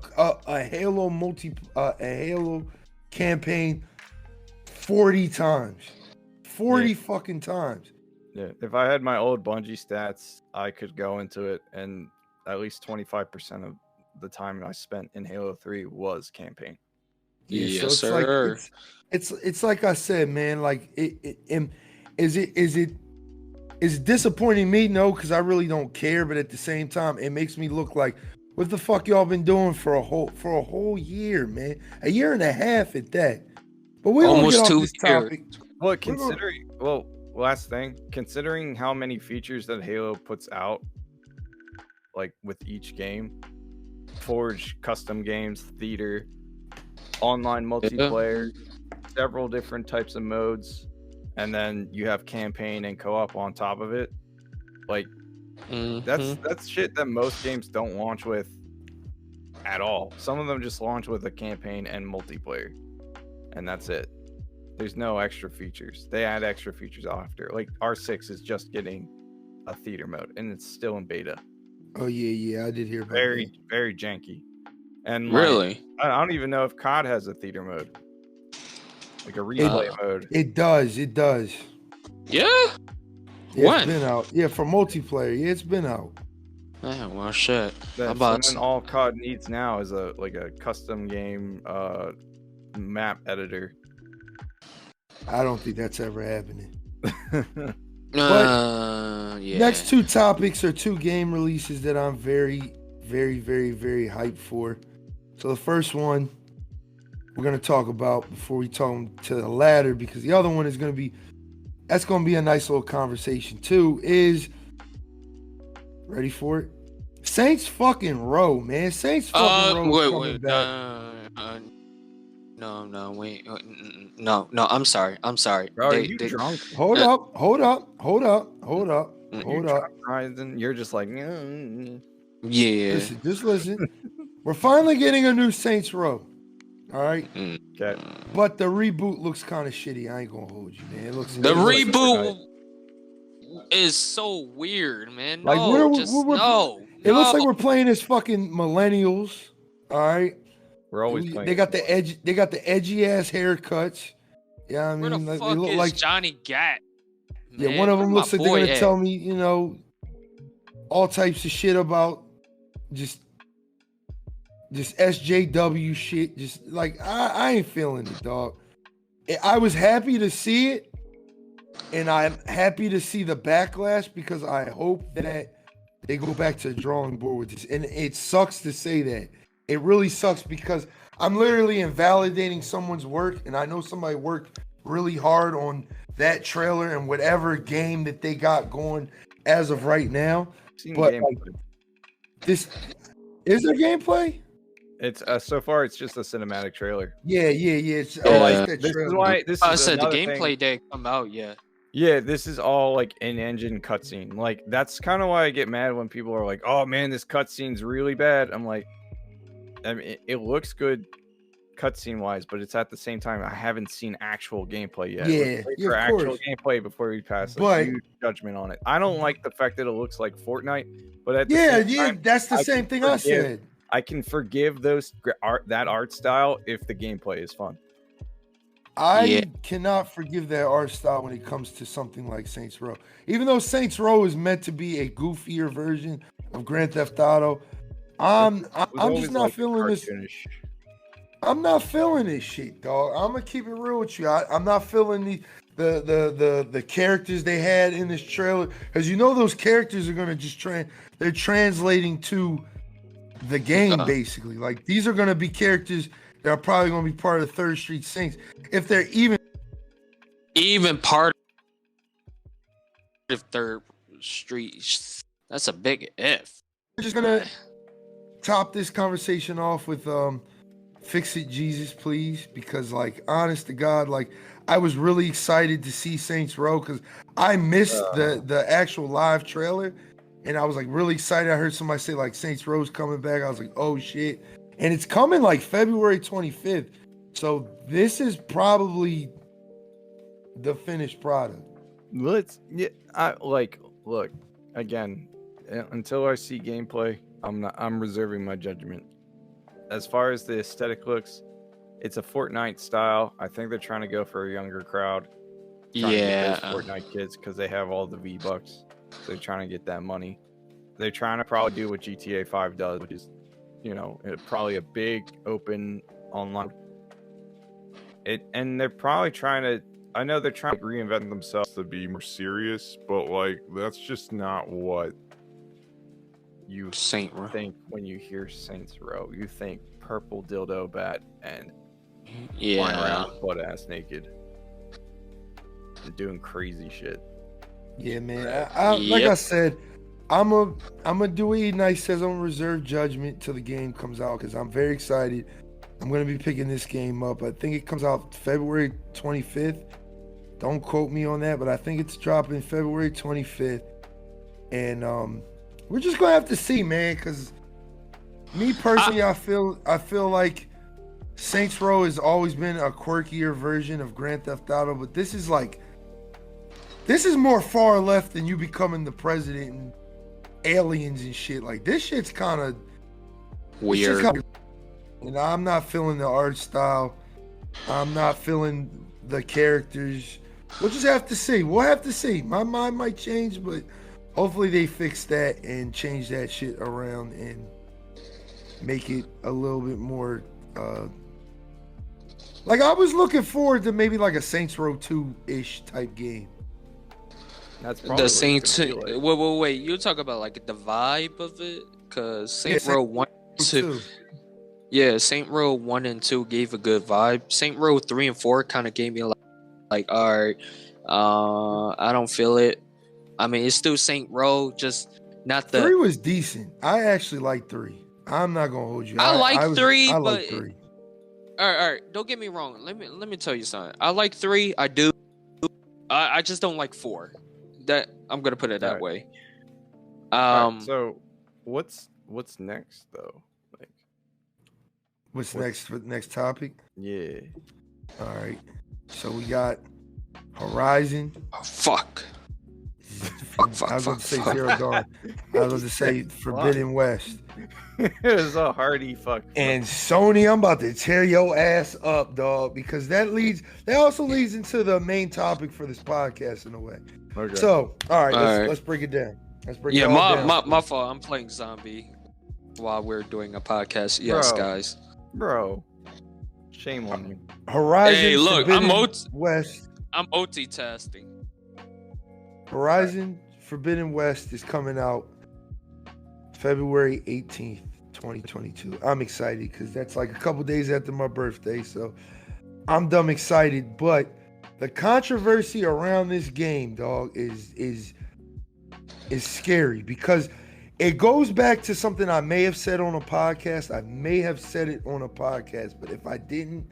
Halo Halo campaign 40 times. 40 fucking times. Yeah, if I had my old Bungie stats, I could go into it, and at least 25% of the time I spent in Halo 3 was campaign. Yeah, Yes, so it's sir. like it's like I said, man. Like is it disappointing me? No, because I really don't care. But at the same time, it makes me look like what the fuck y'all been doing for a whole year, man, a year and a half at that. But we don't get Almost off 2 this years. topic. Well, last thing, considering how many features that Halo puts out, like with each game, Forge, custom games, theater, online multiplayer, several different types of modes, and then you have campaign and co-op on top of it. Like that's shit that most games don't launch with at all. Some of them just launch with a campaign and multiplayer, and that's it. There's no extra features. They add extra features after. Like R6 is just getting a theater mode, and it's still in beta. Oh yeah, I did hear about Very, that. very janky. And Really? I don't even know if COD has a theater mode, like a replay mode. It does. Yeah. Yeah, When? it's been out. Yeah, for multiplayer. Yeah, it's been out. Yeah, well, shit. So then all COD needs now is a custom game map editor. I don't think that's ever happening. Yeah. Next two topics are two game releases that I'm very, very, very, very hyped for. So the first one we're gonna talk about before we talk to the latter, because the other one is gonna be a nice little conversation too. Is ready for it? Saints fucking Row, man. Saints fucking Row coming back. No, wait. No, I'm sorry. Bro, are you drunk? Hold up. Ryzen, you're just like, Yeah. Listen, just listen. We're finally getting a new Saints Row. All right. Okay. But the reboot looks kind of shitty. I ain't gonna hold you, man. It looks The reboot is so weird, man. Like, no. It looks like we're playing as fucking millennials. All right. We're always playing. They got the edgy ass haircuts. Yeah, I mean, where the they fuck look is like Johnny Gat? Yeah, one of them looks like they're gonna tell me, all types of shit about just SJW shit. Just like I ain't feeling it, dog. I was happy to see it, and I'm happy to see the backlash, because I hope that they go back to the drawing board with this. And it sucks to say that. It really sucks, because I'm literally invalidating someone's work, and I know somebody worked really hard on that trailer and whatever game that they got going as of right now. But this is there gameplay? It's so far it's just a cinematic trailer. Yeah. It's, I like that this trailer. is why this I is said the another gameplay thing. didn't come out yet. Yeah, this is all like in-engine cutscene. Like that's kind of why I get mad when people are like, "Oh man, this cutscene's really bad." I'm like, I mean, it looks good cutscene wise, but it's at the same time I haven't seen actual gameplay yet. Yeah, for of actual course. gameplay before we pass a But- huge judgment on it. I don't like the fact that it looks like Fortnite, but at the same time, that's the same thing I said. I can forgive that art style if the gameplay is fun. I cannot forgive that art style when it comes to something like Saints Row. Even though Saints Row is meant to be a goofier version of Grand Theft Auto, I'm just not feeling this. I'm not feeling this shit, dog. I'm gonna keep it real with you. I'm not feeling the characters they had in this trailer, because those characters are gonna just they're translating to the game basically. Like, these are gonna be characters that are probably gonna be part of the Third Street Saints, if they're even part of Third Street. That's a big if. We're just gonna top this conversation off with Fix It Jesus Please, because like, honest to God, like, I was really excited to see Saints Row, because I missed the actual live trailer, and I was like really excited. I heard somebody say like Saints Row's coming back. I was like, oh shit. And it's coming like February 25th. So this is probably the finished product. Look again, until I see gameplay, I'm reserving my judgment. As far as the aesthetic looks, it's a Fortnite style. I think they're trying to go for a younger crowd. trying to get Yeah. those Fortnite kids because they have all the V-Bucks. So they're trying to get that money. They're trying to probably do what GTA 5 does, which is, probably a big open online. And they're probably trying to. I know they're trying to reinvent themselves to be more serious, but like that's just not what you Saint Row. think when you hear Saints Row. You think purple dildo bat and flying around butt ass naked and doing crazy shit. Yeah, man. Like I said, I'm a do what E Nice says. I'm gonna reserve judgment till the game comes out because I'm very excited. I'm gonna be picking this game up. I think it comes out February 25th. Don't quote me on that, but I think it's dropping February 25th. And we're just gonna have to see, man. Because me personally, I feel like Saints Row has always been a quirkier version of Grand Theft Auto, but this is more far left than you becoming the president and aliens and shit. Like this shit's kind of Weird. I'm not feeling the art style. I'm not feeling the characters. We'll just have to see. We'll have to see. My mind might change, but hopefully they fix that and change that shit around and make it a little bit more. Like I was looking forward to maybe like a Saints Row 2-ish type game. That's probably The Saints. Wait. You talk about like the vibe of it, cause Saint Row 1, 2. Yeah, Saint Row 1 and 2 gave a good vibe. Saint Row 3 and 4 kind of gave me like, all right, I don't feel it. I mean, it's still Saint Row, just not the. 3 was decent. I actually like 3. I'm not gonna hold you. I like 3, I but like 3. All right. Don't get me wrong. Let me tell you something. I like 3. I do. I just don't like 4. That I'm gonna put it that way. Right, so what's next though? Like, what's next for the next topic? Yeah. All right. So we got Horizon. Oh, fuck. I was going to say Zero Dawn. I was going to say Forbidden West. It was a hearty fuck. And Sony, I'm about to tear your ass up, dog, because that also leads into the main topic for this podcast in a way. Okay. So, all right, let's break it down. Yeah, my fault. I'm playing zombie while we're doing a podcast. Yes, guys. Bro, shame on you. Horizon. Hey, look, West. I'm multitasking. Horizon Forbidden West is coming out February 18th, 2022. I'm excited because that's like a couple days after my birthday, so I'm dumb excited. But the controversy around this game, dog, is scary because it goes back to something I may have said on a podcast. I may have said it on a podcast, but if I didn't,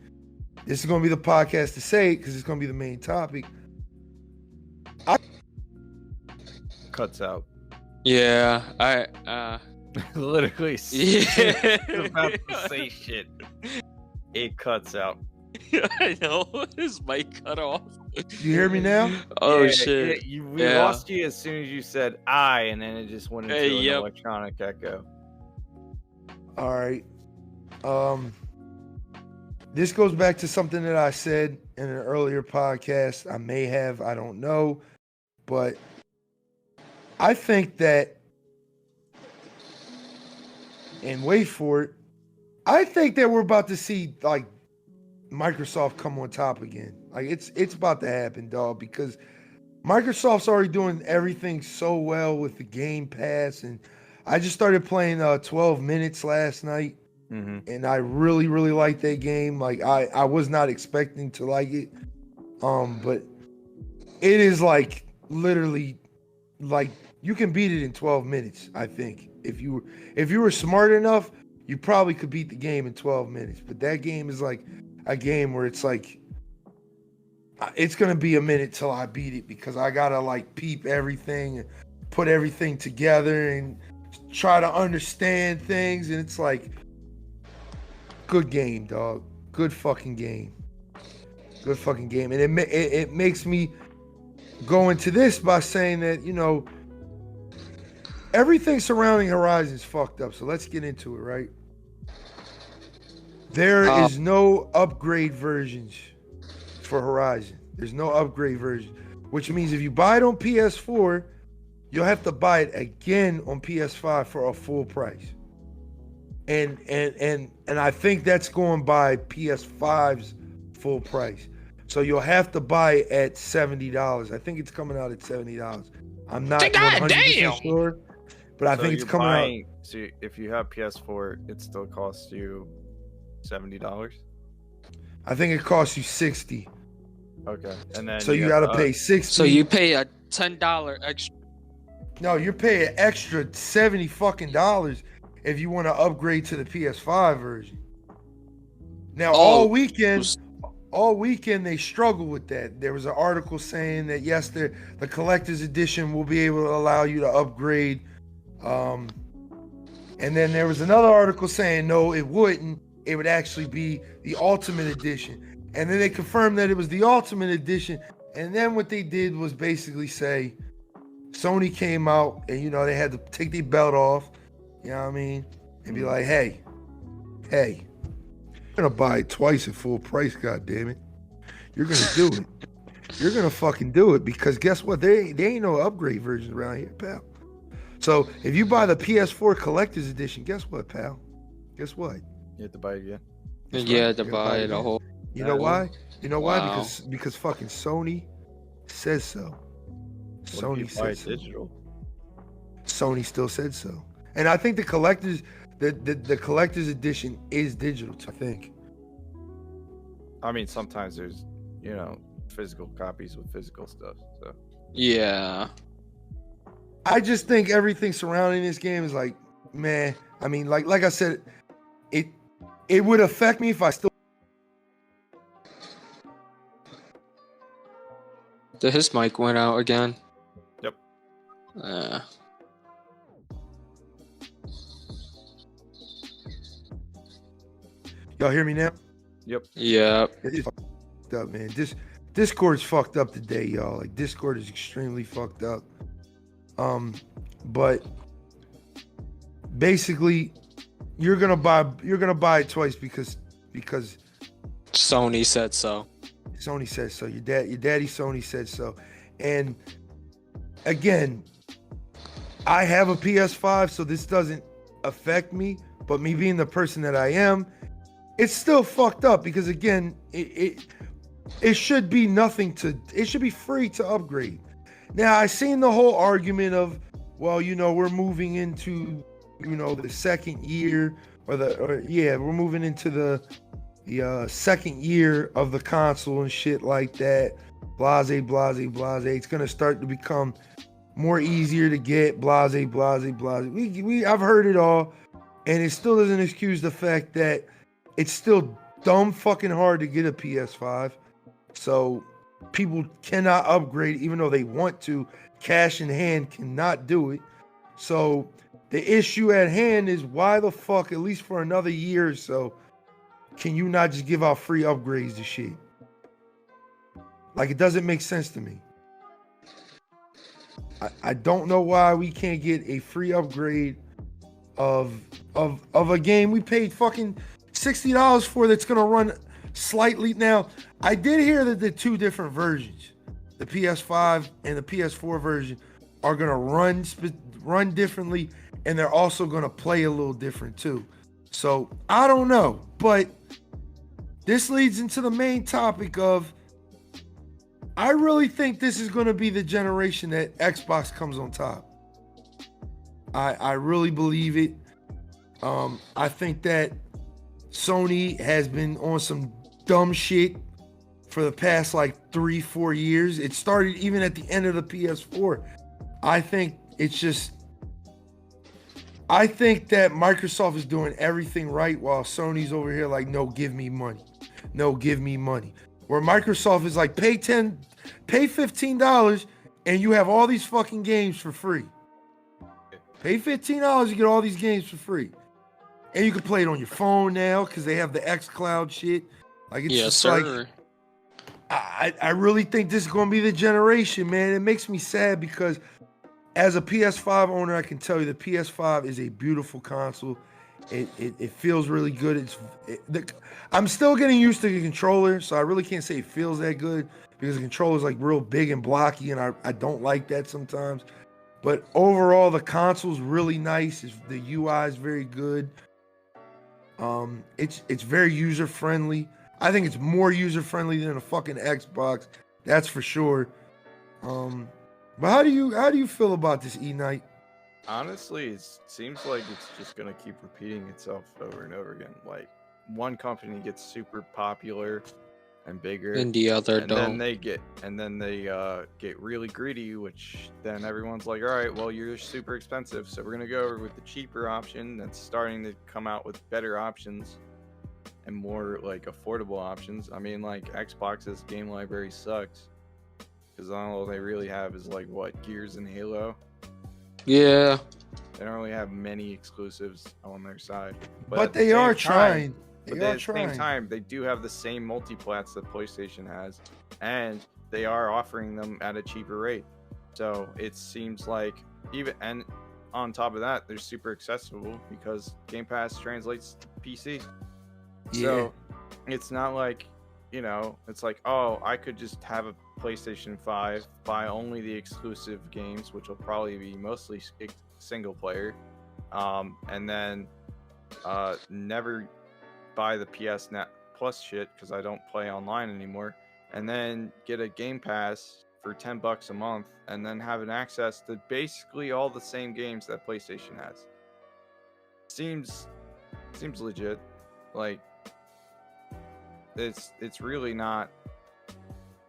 this is going to be the podcast to say it because it's going to be the main topic. Cuts out. Yeah, I literally about to say shit. It cuts out. I know. His mic cut off. You hear me now? Oh yeah, shit. We lost you as soon as you said I, and then it just went into an electronic echo. All right. This goes back to something that I said in an earlier podcast. I don't know. But I think that, and wait for it, I think that we're about to see like Microsoft come on top again. Like it's about to happen, dog, because Microsoft's already doing everything so well with the Game Pass, and I just started playing 12 Minutes last night, and I really, really like that game. Like I was not expecting to like it, but it is like literally like you can beat it in 12 minutes. I think if you were smart enough, you probably could beat the game in 12 minutes. But that game is like a game where it's like it's gonna be a minute till I beat it because I gotta like peep everything and put everything together and try to understand things. And it's like good game, dog. Good fucking game. Good fucking game. And it makes me go into this by saying that, you know, everything surrounding Horizon is fucked up. So let's get into it, right? There is no upgrade versions for Horizon. There's no upgrade version, which means if you buy it on PS4, you'll have to buy it again on PS5 for a full price. And I think that's going by PS5's full price. So you'll have to buy it at $70. I think it's coming out at $70. I'm not 100% sure, but I think it's coming out. So if you have PS4, it still costs you $70. I think it costs you $60. Okay, and then so you got to pay $60. So you pay a $10 extra. No, you're paying extra $70 fucking dollars if you want to upgrade to the PS5 version. Now all weekend they struggle with that. There was an article saying that yes, the collector's edition will be able to allow you to upgrade. And then there was another article saying no, it wouldn't. It would actually be the Ultimate Edition. And then they confirmed that it was the Ultimate Edition. And then what they did was basically say, Sony came out and, you know, they had to take their belt off, you know what I mean? And be like, hey, you're going to buy it twice at full price, goddammit. You're going to do it. You're going to fucking do it because guess what? There ain't no upgrade versions around here, pal. So if you buy the PS4 Collector's Edition, guess what, pal? Guess what? You have to buy it again. You have to buy the whole. You know why? You know why? Wow. Because fucking Sony says so. Sony said so. Digital. Sony still said so. And I think the collector's edition is digital too, I think. I mean, sometimes there's, you know, physical copies with physical stuff. So Yeah. I just think everything surrounding this game is like, man. I mean, like I said, it would affect me if I still. His mic went out again. Yep. Y'all hear me now? Yep. Yeah. It's fucked up, man. Discord's fucked up today, y'all. Like Discord is extremely fucked up. But basically, you're gonna buy it twice because Sony said so. Sony says so. Your daddy Sony said so. And again, I have a PS5, so this doesn't affect me. But me being the person that I am, it's still fucked up because again, it should be it should be free to upgrade. Now I seen the whole argument of, well, you know, we're moving into, you know, the second year we're moving into the second year of the console and shit like that. Blase. It's gonna start to become more easier to get. Blase. I've heard it all, and it still doesn't excuse the fact that it's still dumb fucking hard to get a PS5. So people cannot upgrade even though they want to. Cash in hand cannot do it. So the issue at hand is why the fuck, at least for another year or so, can you not just give out free upgrades to shit? Like, it doesn't make sense to me. I don't know why we can't get a free upgrade of a game we paid fucking $60 for that's gonna run slightly. Now, I did hear that the two different versions, the PS5 and the PS4 version, are gonna run differently, and they're also gonna play a little different too. So I don't know, but this leads into the main topic of, I really think this is going to be the generation that Xbox comes on top. I really believe it. I think that Sony has been on some dumb shit for the past like 3-4 years. It started even at the end of the PS4. I think that Microsoft is doing everything right while Sony's over here like, no, give me money. No, give me money. Where Microsoft is like, pay $15 and you have all these fucking games for free. Pay $15, you get all these games for free. And you can play it on your phone now because they have the xCloud shit. Like, it's just like, I really think this is going to be the generation, man. It makes me sad because as a PS5 owner, I can tell you the PS5 is a beautiful console. It feels really good. I'm still getting used to the controller, so I really can't say it feels that good because the controller's like real big and blocky, and I don't like that sometimes. But overall, the console's really nice. The UI is very good. It's very user friendly. I think it's more user friendly than a fucking Xbox. That's for sure. But how do you feel about this E-Night? Honestly, it seems like it's just gonna keep repeating itself over and over again. Like one company gets super popular and bigger, And the other and don't. then they get really greedy, which then everyone's like, all right, well, you're super expensive, so we're gonna go over with the cheaper option that's starting to come out with better options and more like affordable options. I mean, like Xbox's game library sucks because all they really have is like what, Gears and Halo. Yeah. They don't really have many exclusives on their side, But they are trying. But at the same time, they do have the same multi-plats that PlayStation has, and they are offering them at a cheaper rate. So it seems like and on top of that, they're super accessible because Game Pass translates to PC. Yeah. So it's not like, it's like, oh, I could just have a PlayStation 5, buy only the exclusive games, which will probably be mostly single player, and then never buy the PS Net Plus shit because I don't play online anymore, and then get a Game Pass for $10 a month, and then having access to basically all the same games that PlayStation has. Seems legit. Like it's really not.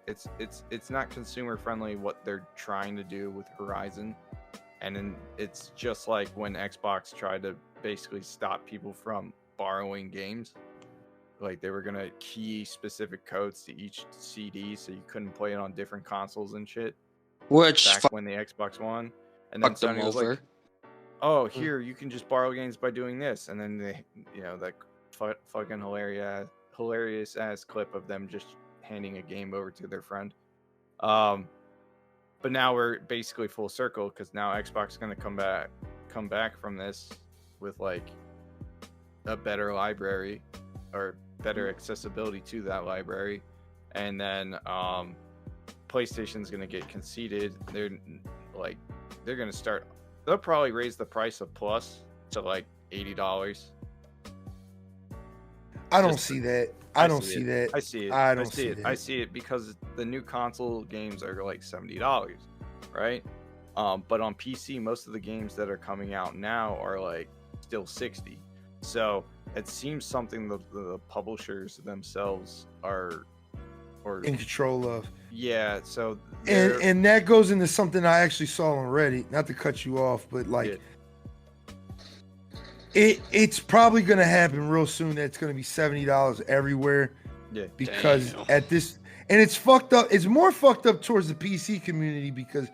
It's not consumer friendly what they're trying to do with Horizon, and then it's just like when Xbox tried to basically stop people from borrowing games. Like they were gonna key specific codes to each CD so you couldn't play it on different consoles and shit. Which back when the Xbox One, and then fucked them Sony was over. like, "Oh, here you can just borrow games by doing this," and then they, that fucking hilarious ass clip of them just handing a game over to their friend. But now we're basically full circle because now Xbox is gonna come back from this with like a better library or better accessibility to that library, and then PlayStation's gonna get conceded. They'll probably raise the price of Plus to like $80. I don't see that. I don't see that. I see it. I don't see it. that. I see it because the new console games are like $70, right? But on PC, most of the games that are coming out now are like still $60. So it seems something the publishers themselves are in control of. Yeah. So and that goes into something I actually saw on Reddit. Not to cut you off, but like. Yeah. It's probably gonna happen real soon that it's gonna be $70 everywhere. Yeah. Because Damn. at this, and it's fucked up. It's more fucked up towards the PC community because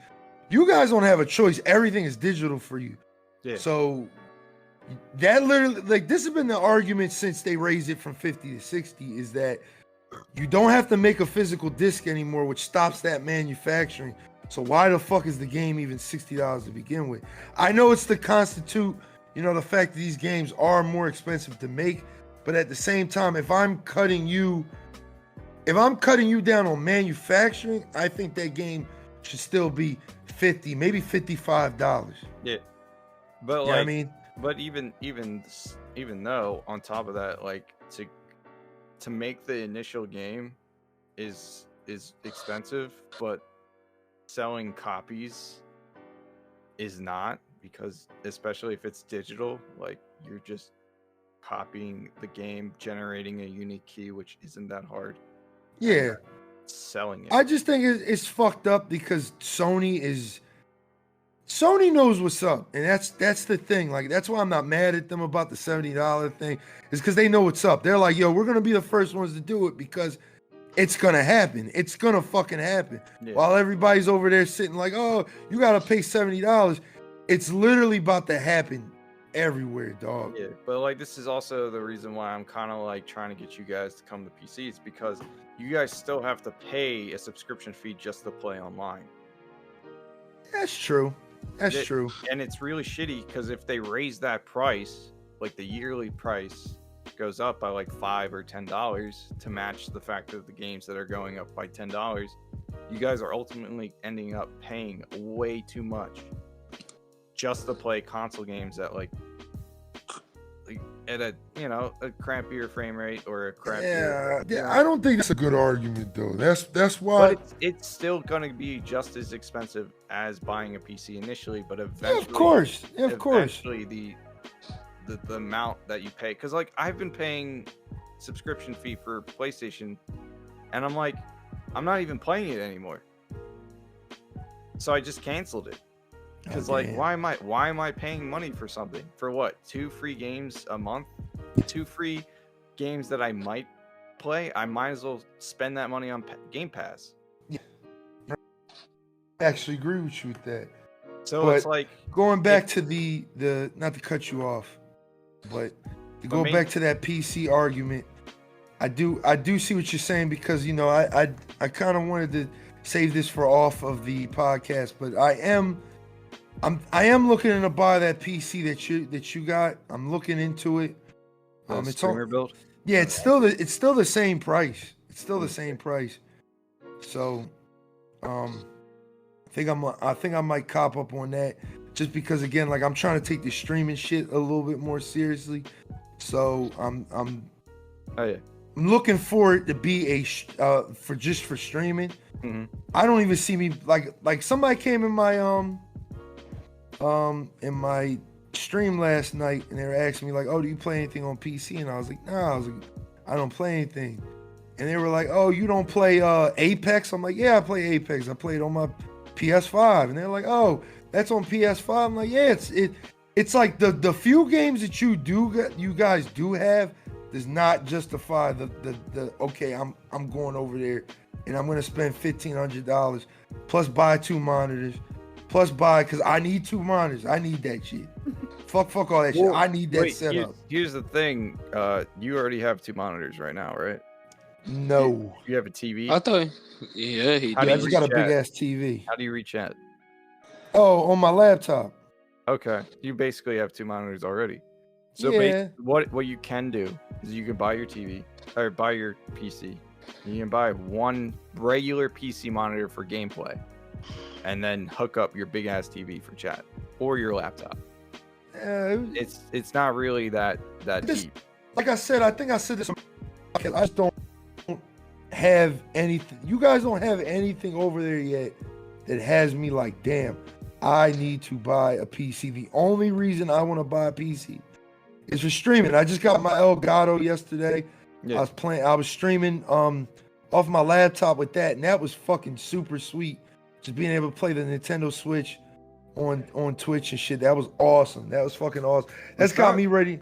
you guys don't have a choice. Everything is digital for you. Yeah. So that literally, like, this has been the argument since they raised it from 50 to 60, is that you don't have to make a physical disc anymore, which stops that manufacturing. So why the fuck is the game even $60 to begin with? I know it's to constitute, the fact that these games are more expensive to make, but at the same time, if I'm cutting you down on manufacturing, I think that game should still be $50, maybe $55. Yeah. But You know what I mean? But even though on top of that, like to make the initial game is expensive, but selling copies is not, because especially if it's digital, like you're just copying the game, generating a unique key, which isn't that hard. Yeah. Selling it. I just think it's fucked up because Sony knows what's up, and that's the thing. Like, that's why I'm not mad at them about the $70 thing, is because they know what's up. They're like, yo, we're gonna be the first ones to do it because it's gonna happen. It's gonna fucking happen. Yeah. While everybody's over there sitting like, oh, you gotta pay $70. It's literally about to happen everywhere, dog. Yeah, but like this is also the reason why I'm kind of like trying to get you guys to come to PCs, because you guys still have to pay a subscription fee just to play online. That's true. That's true. And it's really shitty because if they raise that price, like the yearly price goes up by like $5 or $10 to match the fact that the games that are going up by $10, you guys are ultimately ending up paying way too much just to play console games at like at a a crappier frame rate or a crappier. Yeah, I don't think that's a good argument though. That's why. But it's still gonna be just as expensive as buying a PC initially, but eventually, of course. Eventually, the amount that you pay, because like I've been paying subscription fee for PlayStation, and I'm like, I'm not even playing it anymore. So I just canceled it. Because why am I paying money for something? For what? 2 free games a month? 2 free games that I might play? I might as well spend that money on Game Pass. Yeah. I actually agree with you with that. So it's like going back to the not to cut you off, but to go back to that PC argument, I do see what you're saying, because I kind of wanted to save this for off of the podcast, but I am looking to buy that PC that you got. I'm looking into it. It's streamer build. Yeah, it's still the same price. It's still the same price. So, I think I might cop up on that, just because again, like I'm trying to take the streaming shit a little bit more seriously. So I'm looking for it to be for streaming. Mm-hmm. I don't even see me like somebody came in my stream last night and they were asking me like, oh, do you play anything on PC? And I was like, nah. I was like, I don't play anything. And they were like, oh, you don't play Apex? I'm like, yeah, I play Apex. I play it on my PS5. And they're like, oh, that's on PS5. I'm like, yeah, it's like the few games that you guys do have does not justify the okay, I'm going over there and I'm gonna spend $1,500 plus buy 2 monitors. Plus because I need 2 monitors. I need that shit. Fuck all that shit. I need that setup. Here's the thing. You already have 2 monitors right now, right? No. You have a TV? I thought, yeah, he I just got a big ass TV. How do you reach chat? Oh, on my laptop. Okay. You basically have 2 monitors already. So yeah. What you can do is you can buy your TV or buy your PC. You can buy 1 regular PC monitor for gameplay, and then hook up your big ass TV for chat or your laptop. It's not really that deep. Like I said, I think I said this. I just don't have anything. You guys don't have anything over there yet that has me like, damn, I need to buy a PC. The only reason I want to buy a PC is for streaming. I just got my Elgato yesterday. Yeah. I was streaming off my laptop with that, and that was fucking super sweet. Just being able to play the Nintendo Switch on Twitch and shit. That was awesome. That was fucking awesome. That's got me ready.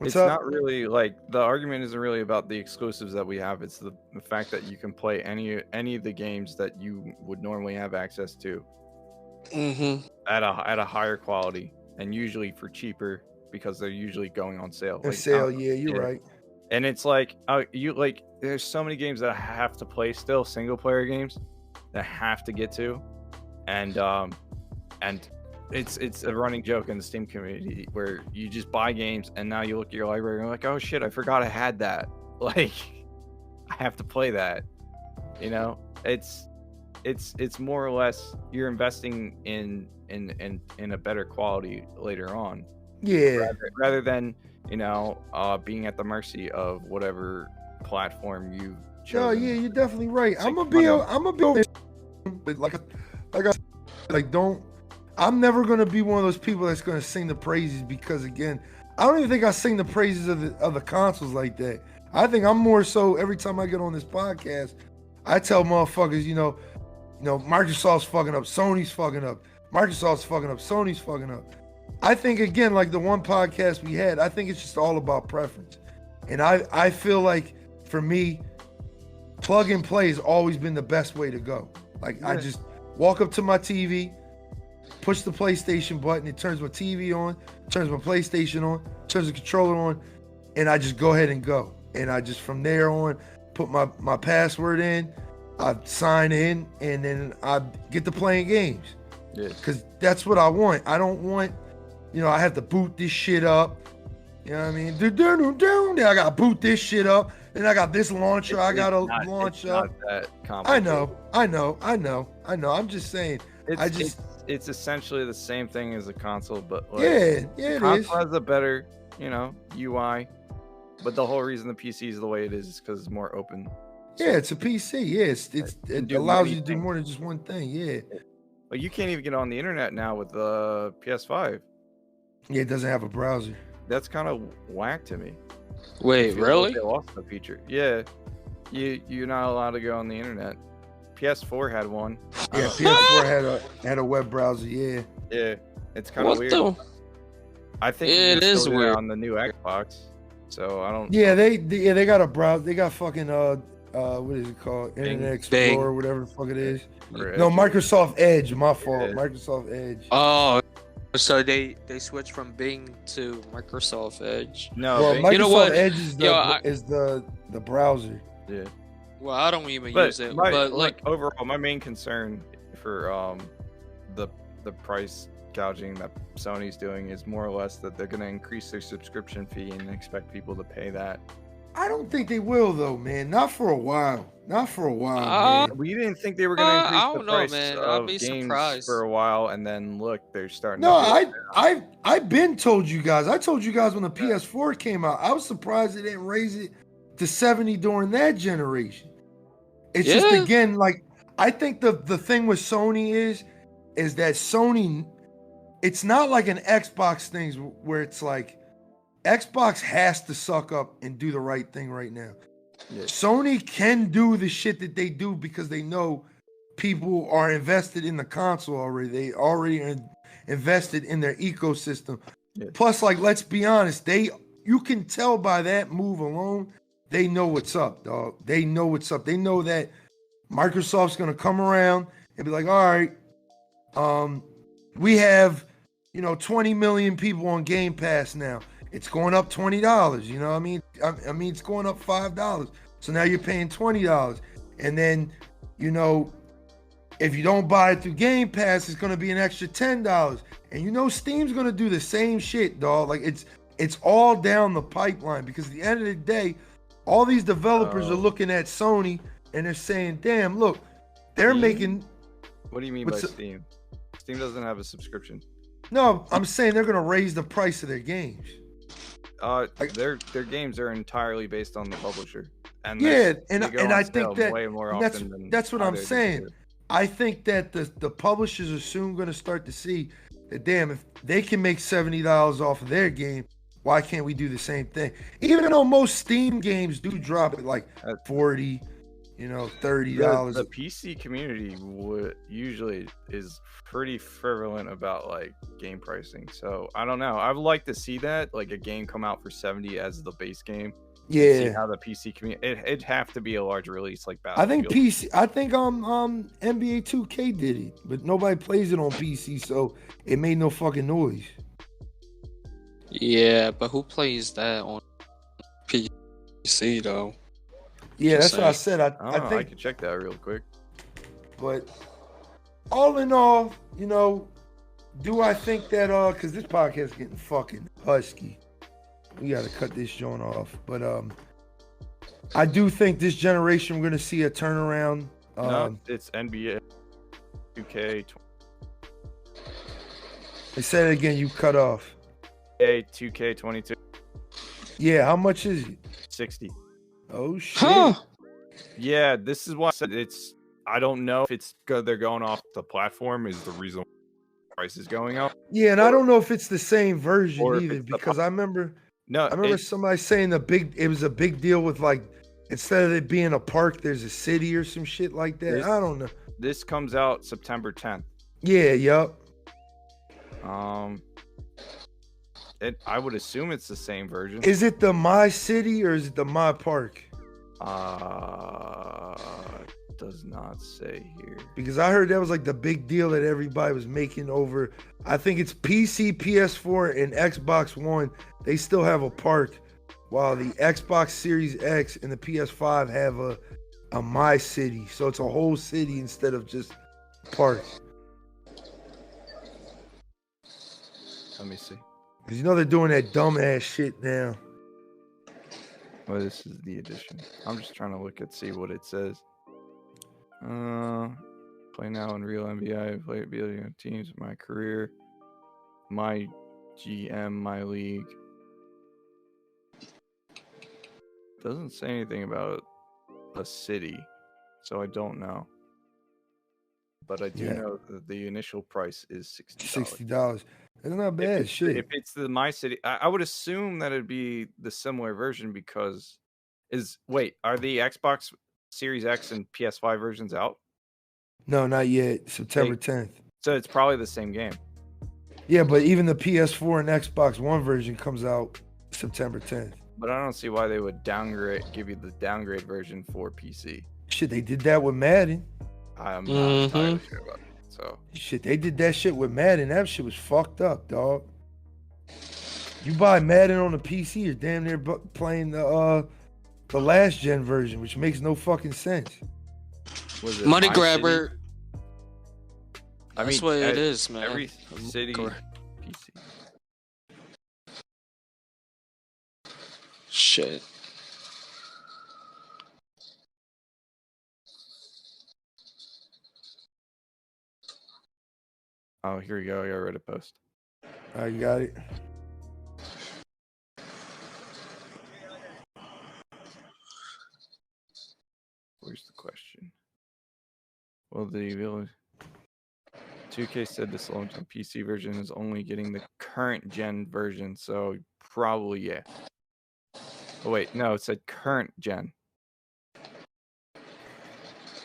It's not really like the argument isn't really about the exclusives that we have. It's the fact that you can play any of the games that you would normally have access to at a higher quality, and usually for cheaper, because they're usually going on sale. Yeah, you're right. And it's like there's so many games that I have to play still, single player games that I have to get to, and it's a running joke in the Steam community where you just buy games and now you look at your library and you're like, oh shit, I forgot I had that. Like, I have to play that. It's more or less you're investing in a better quality later on. Yeah. Rather than being at the mercy of whatever platform you chose. Oh yeah, you're definitely right. I'm gonna be but I'm never gonna be one of those people that's gonna sing the praises, because again, I don't even think I sing the praises of the consoles like that. I think I'm more so every time I get on this podcast, I tell motherfuckers, Microsoft's fucking up, Sony's fucking up, Microsoft's fucking up, Sony's fucking up. I think again, like the one podcast we had, I think it's just all about preference. And I feel like for me, plug and play has always been the best way to go. Like I just walk up to my TV, push the PlayStation button, it turns my TV on, turns my PlayStation on, turns the controller on, and I just go ahead and go. And I just from there on put my password in, I sign in, and then I get to playing games. Yeah. Because that's what I want. I don't want, I have to boot this shit up. You know what I mean? I gotta boot this shit up. and I got this launcher. I got to launch up. Not that I complicated. know. I'm just saying. It's essentially the same thing as a console, but like, yeah, it is. console has a better, UI. But the whole reason the PC is the way it is because it's more open. Yeah, it's a PC. Yeah, it allows you to do more than just one thing. Yeah. But you can't even get on the internet now with the PS5. Yeah, it doesn't have a browser. That's kind of whack to me. Wait, really? They lost the feature. Yeah, you're not allowed to go on the internet. PS4 had one. Yeah, PS4 had a web browser. Yeah. Yeah, it's kind of weird. I think it is weird on the new Xbox. So I don't. Yeah, they got a browser. They got fucking what is it called? Internet Explorer, whatever the fuck it is. No, Microsoft Edge. My fault. Yeah. Microsoft Edge. Oh, so they switched from Bing to Microsoft Edge. No, well, Microsoft, you know what? Edge is the browser. Yeah. Well, I don't even use it. But like overall, my main concern for the price gouging that Sony's doing is more or less that they're going to increase their subscription fee and expect people to pay that. I don't think they will though, man. Not for a while. Man. We didn't think they were going to increase the price man. of I'll be games surprised for a while, and then look, they're starting. No, I've been told you guys. I told you guys when the PS4 came out. I was surprised they didn't raise it to 70 during that generation. It's just again like I think the thing with Sony is that Sony. It's not like an Xbox thing where it's like Xbox has to suck up and do the right thing right now. Yeah. Sony can do the shit that they do because they know people are invested in the console already. They already are invested in their ecosystem. Yeah. Plus, like, let's be honest, you can tell by that move alone, they know what's up, dog. They know what's up. They know that Microsoft's gonna come around and be like, all right, we have 20 million people on Game Pass now. It's going up $20. You know what I mean? I mean, it's going up $5. So now you're paying $20. And then, if you don't buy it through Game Pass, it's going to be an extra $10. And Steam's going to do the same shit, dog. Like it's all down the pipeline because at the end of the day, all these developers are looking at Sony and they're saying, damn, look, they're making. What do you mean by Steam? Steam doesn't have a subscription. No, I'm saying they're gonna raise the price of their games. Their games are entirely based on the publisher. And I think that way more often that's what I'm saying. I think that the publishers are soon gonna start to see that damn, if they can make $70 off of their game, why can't we do the same thing? Even though most Steam games do drop at like $40, $30. The PC community usually is pretty prevalent about like game pricing. So I don't know. I would like to see that, like a game come out for 70 as the base game. Yeah. See how the PC community. It'd have to be a large release like Battlefield. I think NBA 2K did it, but nobody plays it on PC, so it made no fucking noise. Yeah, but who plays that on PC though? Yeah, that's what I said. I think I can check that real quick. But all in all, do I think that because this podcast is getting fucking husky, we got to cut this joint off. But I do think this generation we're gonna see a turnaround. No, it's NBA 2K. They said it again. You cut off. 2K22. Yeah, how much is it? 60. Oh shit. Huh. Yeah, this is why I said I don't know if it's good they're going off the platform is the reason the price is going up. Yeah, and I don't know if it's the same version either because I remember somebody saying it was a big deal with like instead of it being a park, there's a city or some shit like that. I don't know. This comes out September 10th. Yeah, yup. I would assume it's the same version. Is it the My City or is it the My Park? Does not say here. Because I heard that was like the big deal that everybody was making over. I think it's PC, PS4, and Xbox One. They still have a park, while the Xbox Series X and the PS5 have a My City. So it's a whole city instead of just park. Let me see. Because they're doing that dumbass shit now. Well, this is the edition. I'm just trying to look at see what it says. Play now in real NBA. Play ability on teams. My career. My GM. My league. Doesn't say anything about a city, so I don't know. But I do know that the initial price is $60. $60. That's not bad. If it's the My City, I would assume that it'd be the similar version because are the Xbox Series X and PS5 versions out? No, not yet. September 10th. So it's probably the same game. Yeah, but even the PS4 and Xbox One version comes out September 10th. But I don't see why they would give you the downgrade version for PC. Shit, they did that with Madden. I'm not entirely sure about it. So shit, they did that shit with Madden. That shit was fucked up, dog. You buy Madden on the PC, you're damn near playing the last gen version, which makes no fucking sense. Money grabber. That's what it is, man. Every city PC. Shit. Oh, here we go. I read a post. I got it. Where's the question? Well, the 2K said this long-term PC version is only getting the current gen version, so probably yeah. Oh wait, no, it said current gen.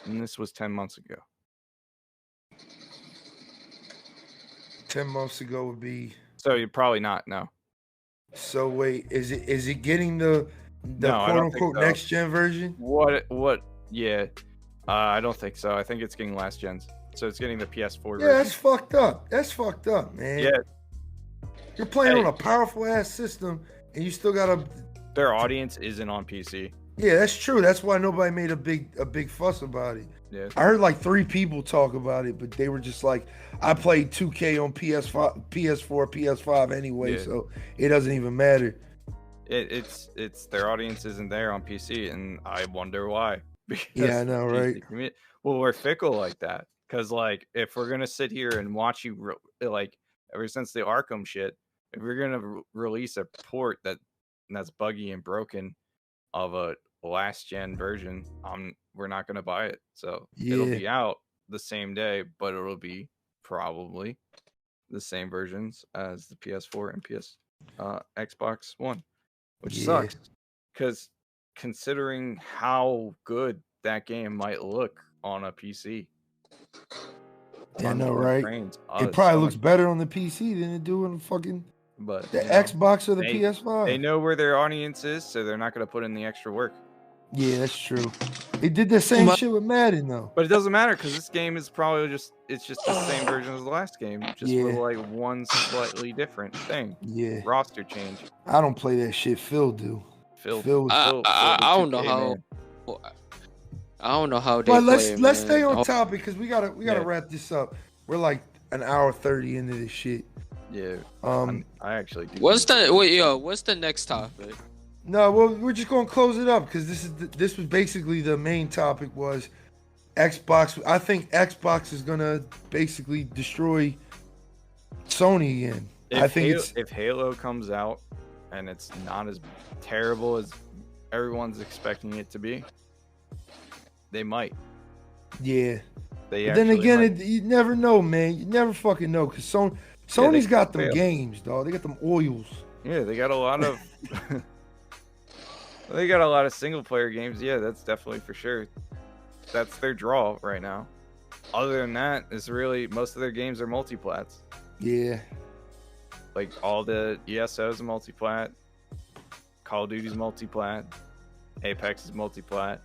And this was 10 months ago. 10 months ago would be. So you're probably not, no. So wait, is it getting the no, quote unquote so. Next gen version? What? Yeah, I don't think so. I think it's getting last gens. So it's getting the PS4 version. Yeah, that's fucked up. That's fucked up, man. Yeah. You're playing on a powerful ass system, and you still got Their audience isn't on PC. Yeah, that's true. That's why nobody made a big fuss about it. Yeah. I heard like 3 people talk about it, but they were just like, I played 2K on PS4, PS5 anyway, so it doesn't even matter. It's their audience isn't there on PC, and I wonder why. Because yeah, I know, right? Well, we're fickle like that. Because, like, if we're going to sit here and watch you, like, ever since the Arkham shit, if we're going to release a port that's buggy and broken of a last-gen version, we're not going to buy it. So it'll be out the same day, but it'll be probably the same versions as the PS4 and Xbox One, which sucks. Because considering how good that game might look on a PC. Yeah, I know, right? It probably looks better on the PC than it do on the fucking Xbox or the PS5. They know where their audience is, so they're not going to put in the extra work. Yeah, that's true. They did the same shit with Madden, though. But it doesn't matter because this game is probably just the same version as the last game, just with like one slightly different thing. Yeah. Roster change. I don't play that shit. Phil do. Phil I don't know how. Man. I don't know how they. But let's stay on topic because we gotta wrap this up. We're like an hour 30 into this shit. Yeah. I actually do. What's the next topic? No, well, we're just gonna close it up because this was basically the main topic was Xbox. I think Xbox is gonna basically destroy Sony again. If Halo comes out and it's not as terrible as everyone's expecting it to be, they might. Yeah. But then again, you never know, man. You never fucking know because Sony's got them games, dog. They got them oils. Yeah, they got a lot of. They got a lot of single player games. Yeah, that's definitely for sure. That's their draw right now. Other than that, it's really most of their games are multiplats. Yeah. Like all the ESO's multiplat, Call of Duty's multiplat, Apex is multiplat,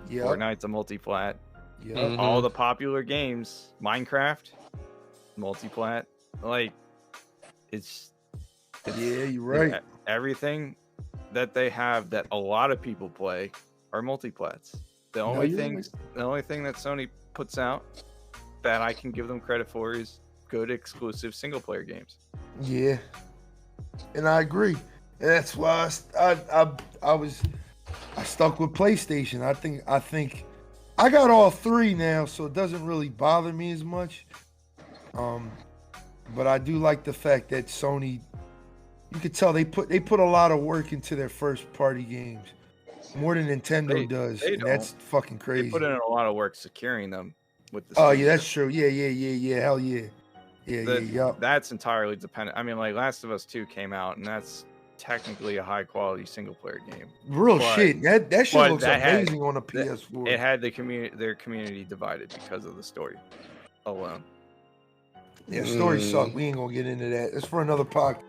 Fortnite's a multiplat. Yeah. Mm-hmm. All the popular games, Minecraft, multiplat. Like it's yeah, you're right. Everything that they have that a lot of people play are multiplats. The only thing that Sony puts out that I can give them credit for is good exclusive single player games. Yeah, and I agree. And that's why I stuck with PlayStation. I think I got all three now, so it doesn't really bother me as much. But I do like the fact that Sony, you could tell they put a lot of work into their first party games, more than Nintendo does, and that's fucking crazy. They put in a lot of work securing them with the. Oh yeah, that's true. Yeah. Hell yeah. Yeah. That's entirely dependent. I mean, like Last of Us 2 came out, and that's technically a high quality single player game. Shit. That shit looks amazing on a PS4. It had their community divided because of the story alone. Yeah, story suck. We ain't gonna get into that. It's for another podcast.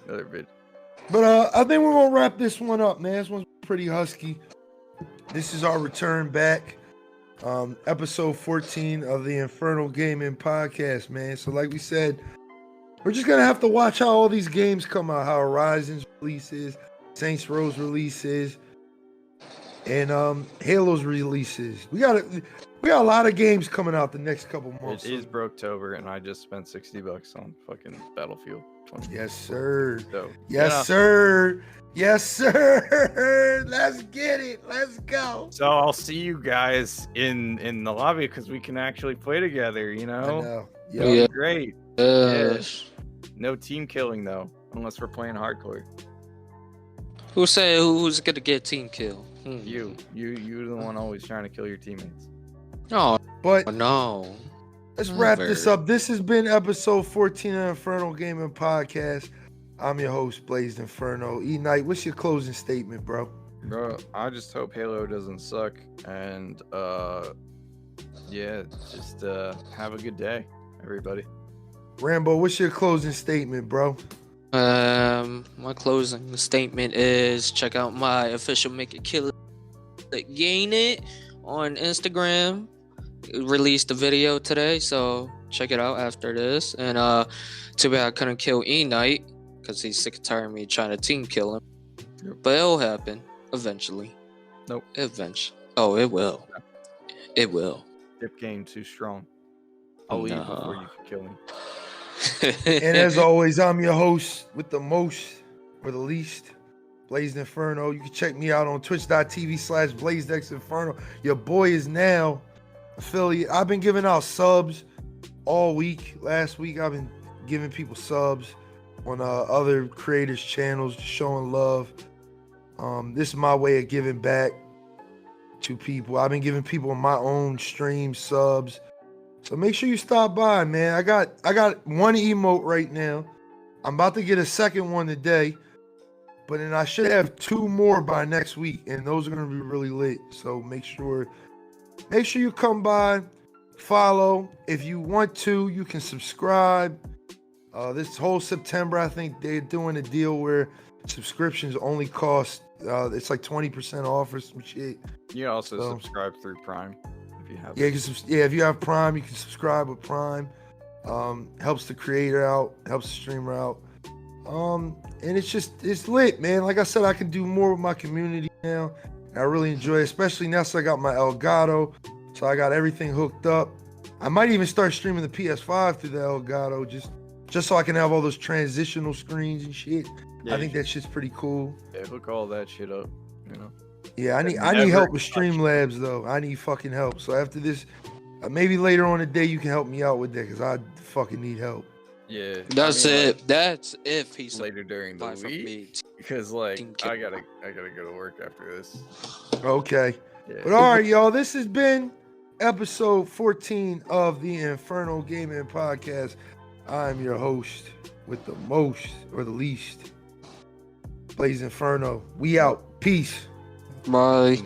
Another vid. But I think we're gonna wrap this one up, man. This one's pretty husky. This is our return back. Episode 14 of the Infernal Gaming Podcast, man. So like we said, we're just gonna have to watch how all these games come out, how Horizon's releases, Saints Row's releases, and Halo's releases. We got a lot of games coming out the next couple months. It is Broketober, and I just spent $60 on fucking Battlefield 20. Yes, sir. So, sir. Yes, sir. Let's get it. Let's go. So I'll see you guys in the lobby because we can actually play together. You know. I know. Yeah. Great. Yes. No team killing though, unless we're playing hardcore. Who's gonna get team kill? You're the one always trying to kill your teammates. Oh, but no. Let's wrap this up. This has been episode 14 of Infernal Gaming Podcast. I'm your host, Blazed Inferno. E-Knight, what's your closing statement, bro? Bro, I just hope Halo doesn't suck, and just have a good day, everybody. Rambo, what's your closing statement, bro? My closing statement is check out my official Make It Kill It Gain It on Instagram. Released a video today, so check it out after this. And too bad I couldn't kill E-Knight because he's sick and tired of me trying to team kill him. Yep. But it'll happen eventually. Nope. Eventually. Oh, it will. It will. Dip game too strong. I'll leave before you can kill him. And as always, I'm your host with the most or the least, Blazed Inferno. You can check me out on twitch.tv/BlazedXinferno. Your boy is now affiliate. I've been giving out subs all week. Last week, I've been giving people subs on other creators' channels, just showing love. This is my way of giving back to people. I've been giving people on my own stream subs. So make sure you stop by, man. I got one emote right now. I'm about to get a second one today, but then I should have 2 more by next week, and those are gonna be really lit. So make sure you come by, follow. If you want to, you can subscribe. This whole September, I think they're doing a deal where subscriptions only cost it's like 20% off or some shit. You can also subscribe through Prime if you have. Yeah, if you have Prime, you can subscribe with Prime. Helps the creator out, helps the streamer out. And it's lit, man. Like I said, I can do more with my community now. I really enjoy it, especially now since I got my Elgato. So I got everything hooked up. I might even start streaming the PS5 through the Elgato just so I can have all those transitional screens and shit. Yeah, I think that shit's pretty cool. Yeah, hook all that shit up, you know. Yeah, I need help with Streamlabs though. I need fucking help. So after this, maybe later on today you can help me out with that because I fucking need help. Yeah, that's it. That's if he's later during the week because like I gotta go to work after this. Okay, yeah. But all right, y'all. This has been episode 14 of the Infernal Gaming Podcast. I'm your host with the most or the least, Blaze Inferno. We out. Peace. Bye.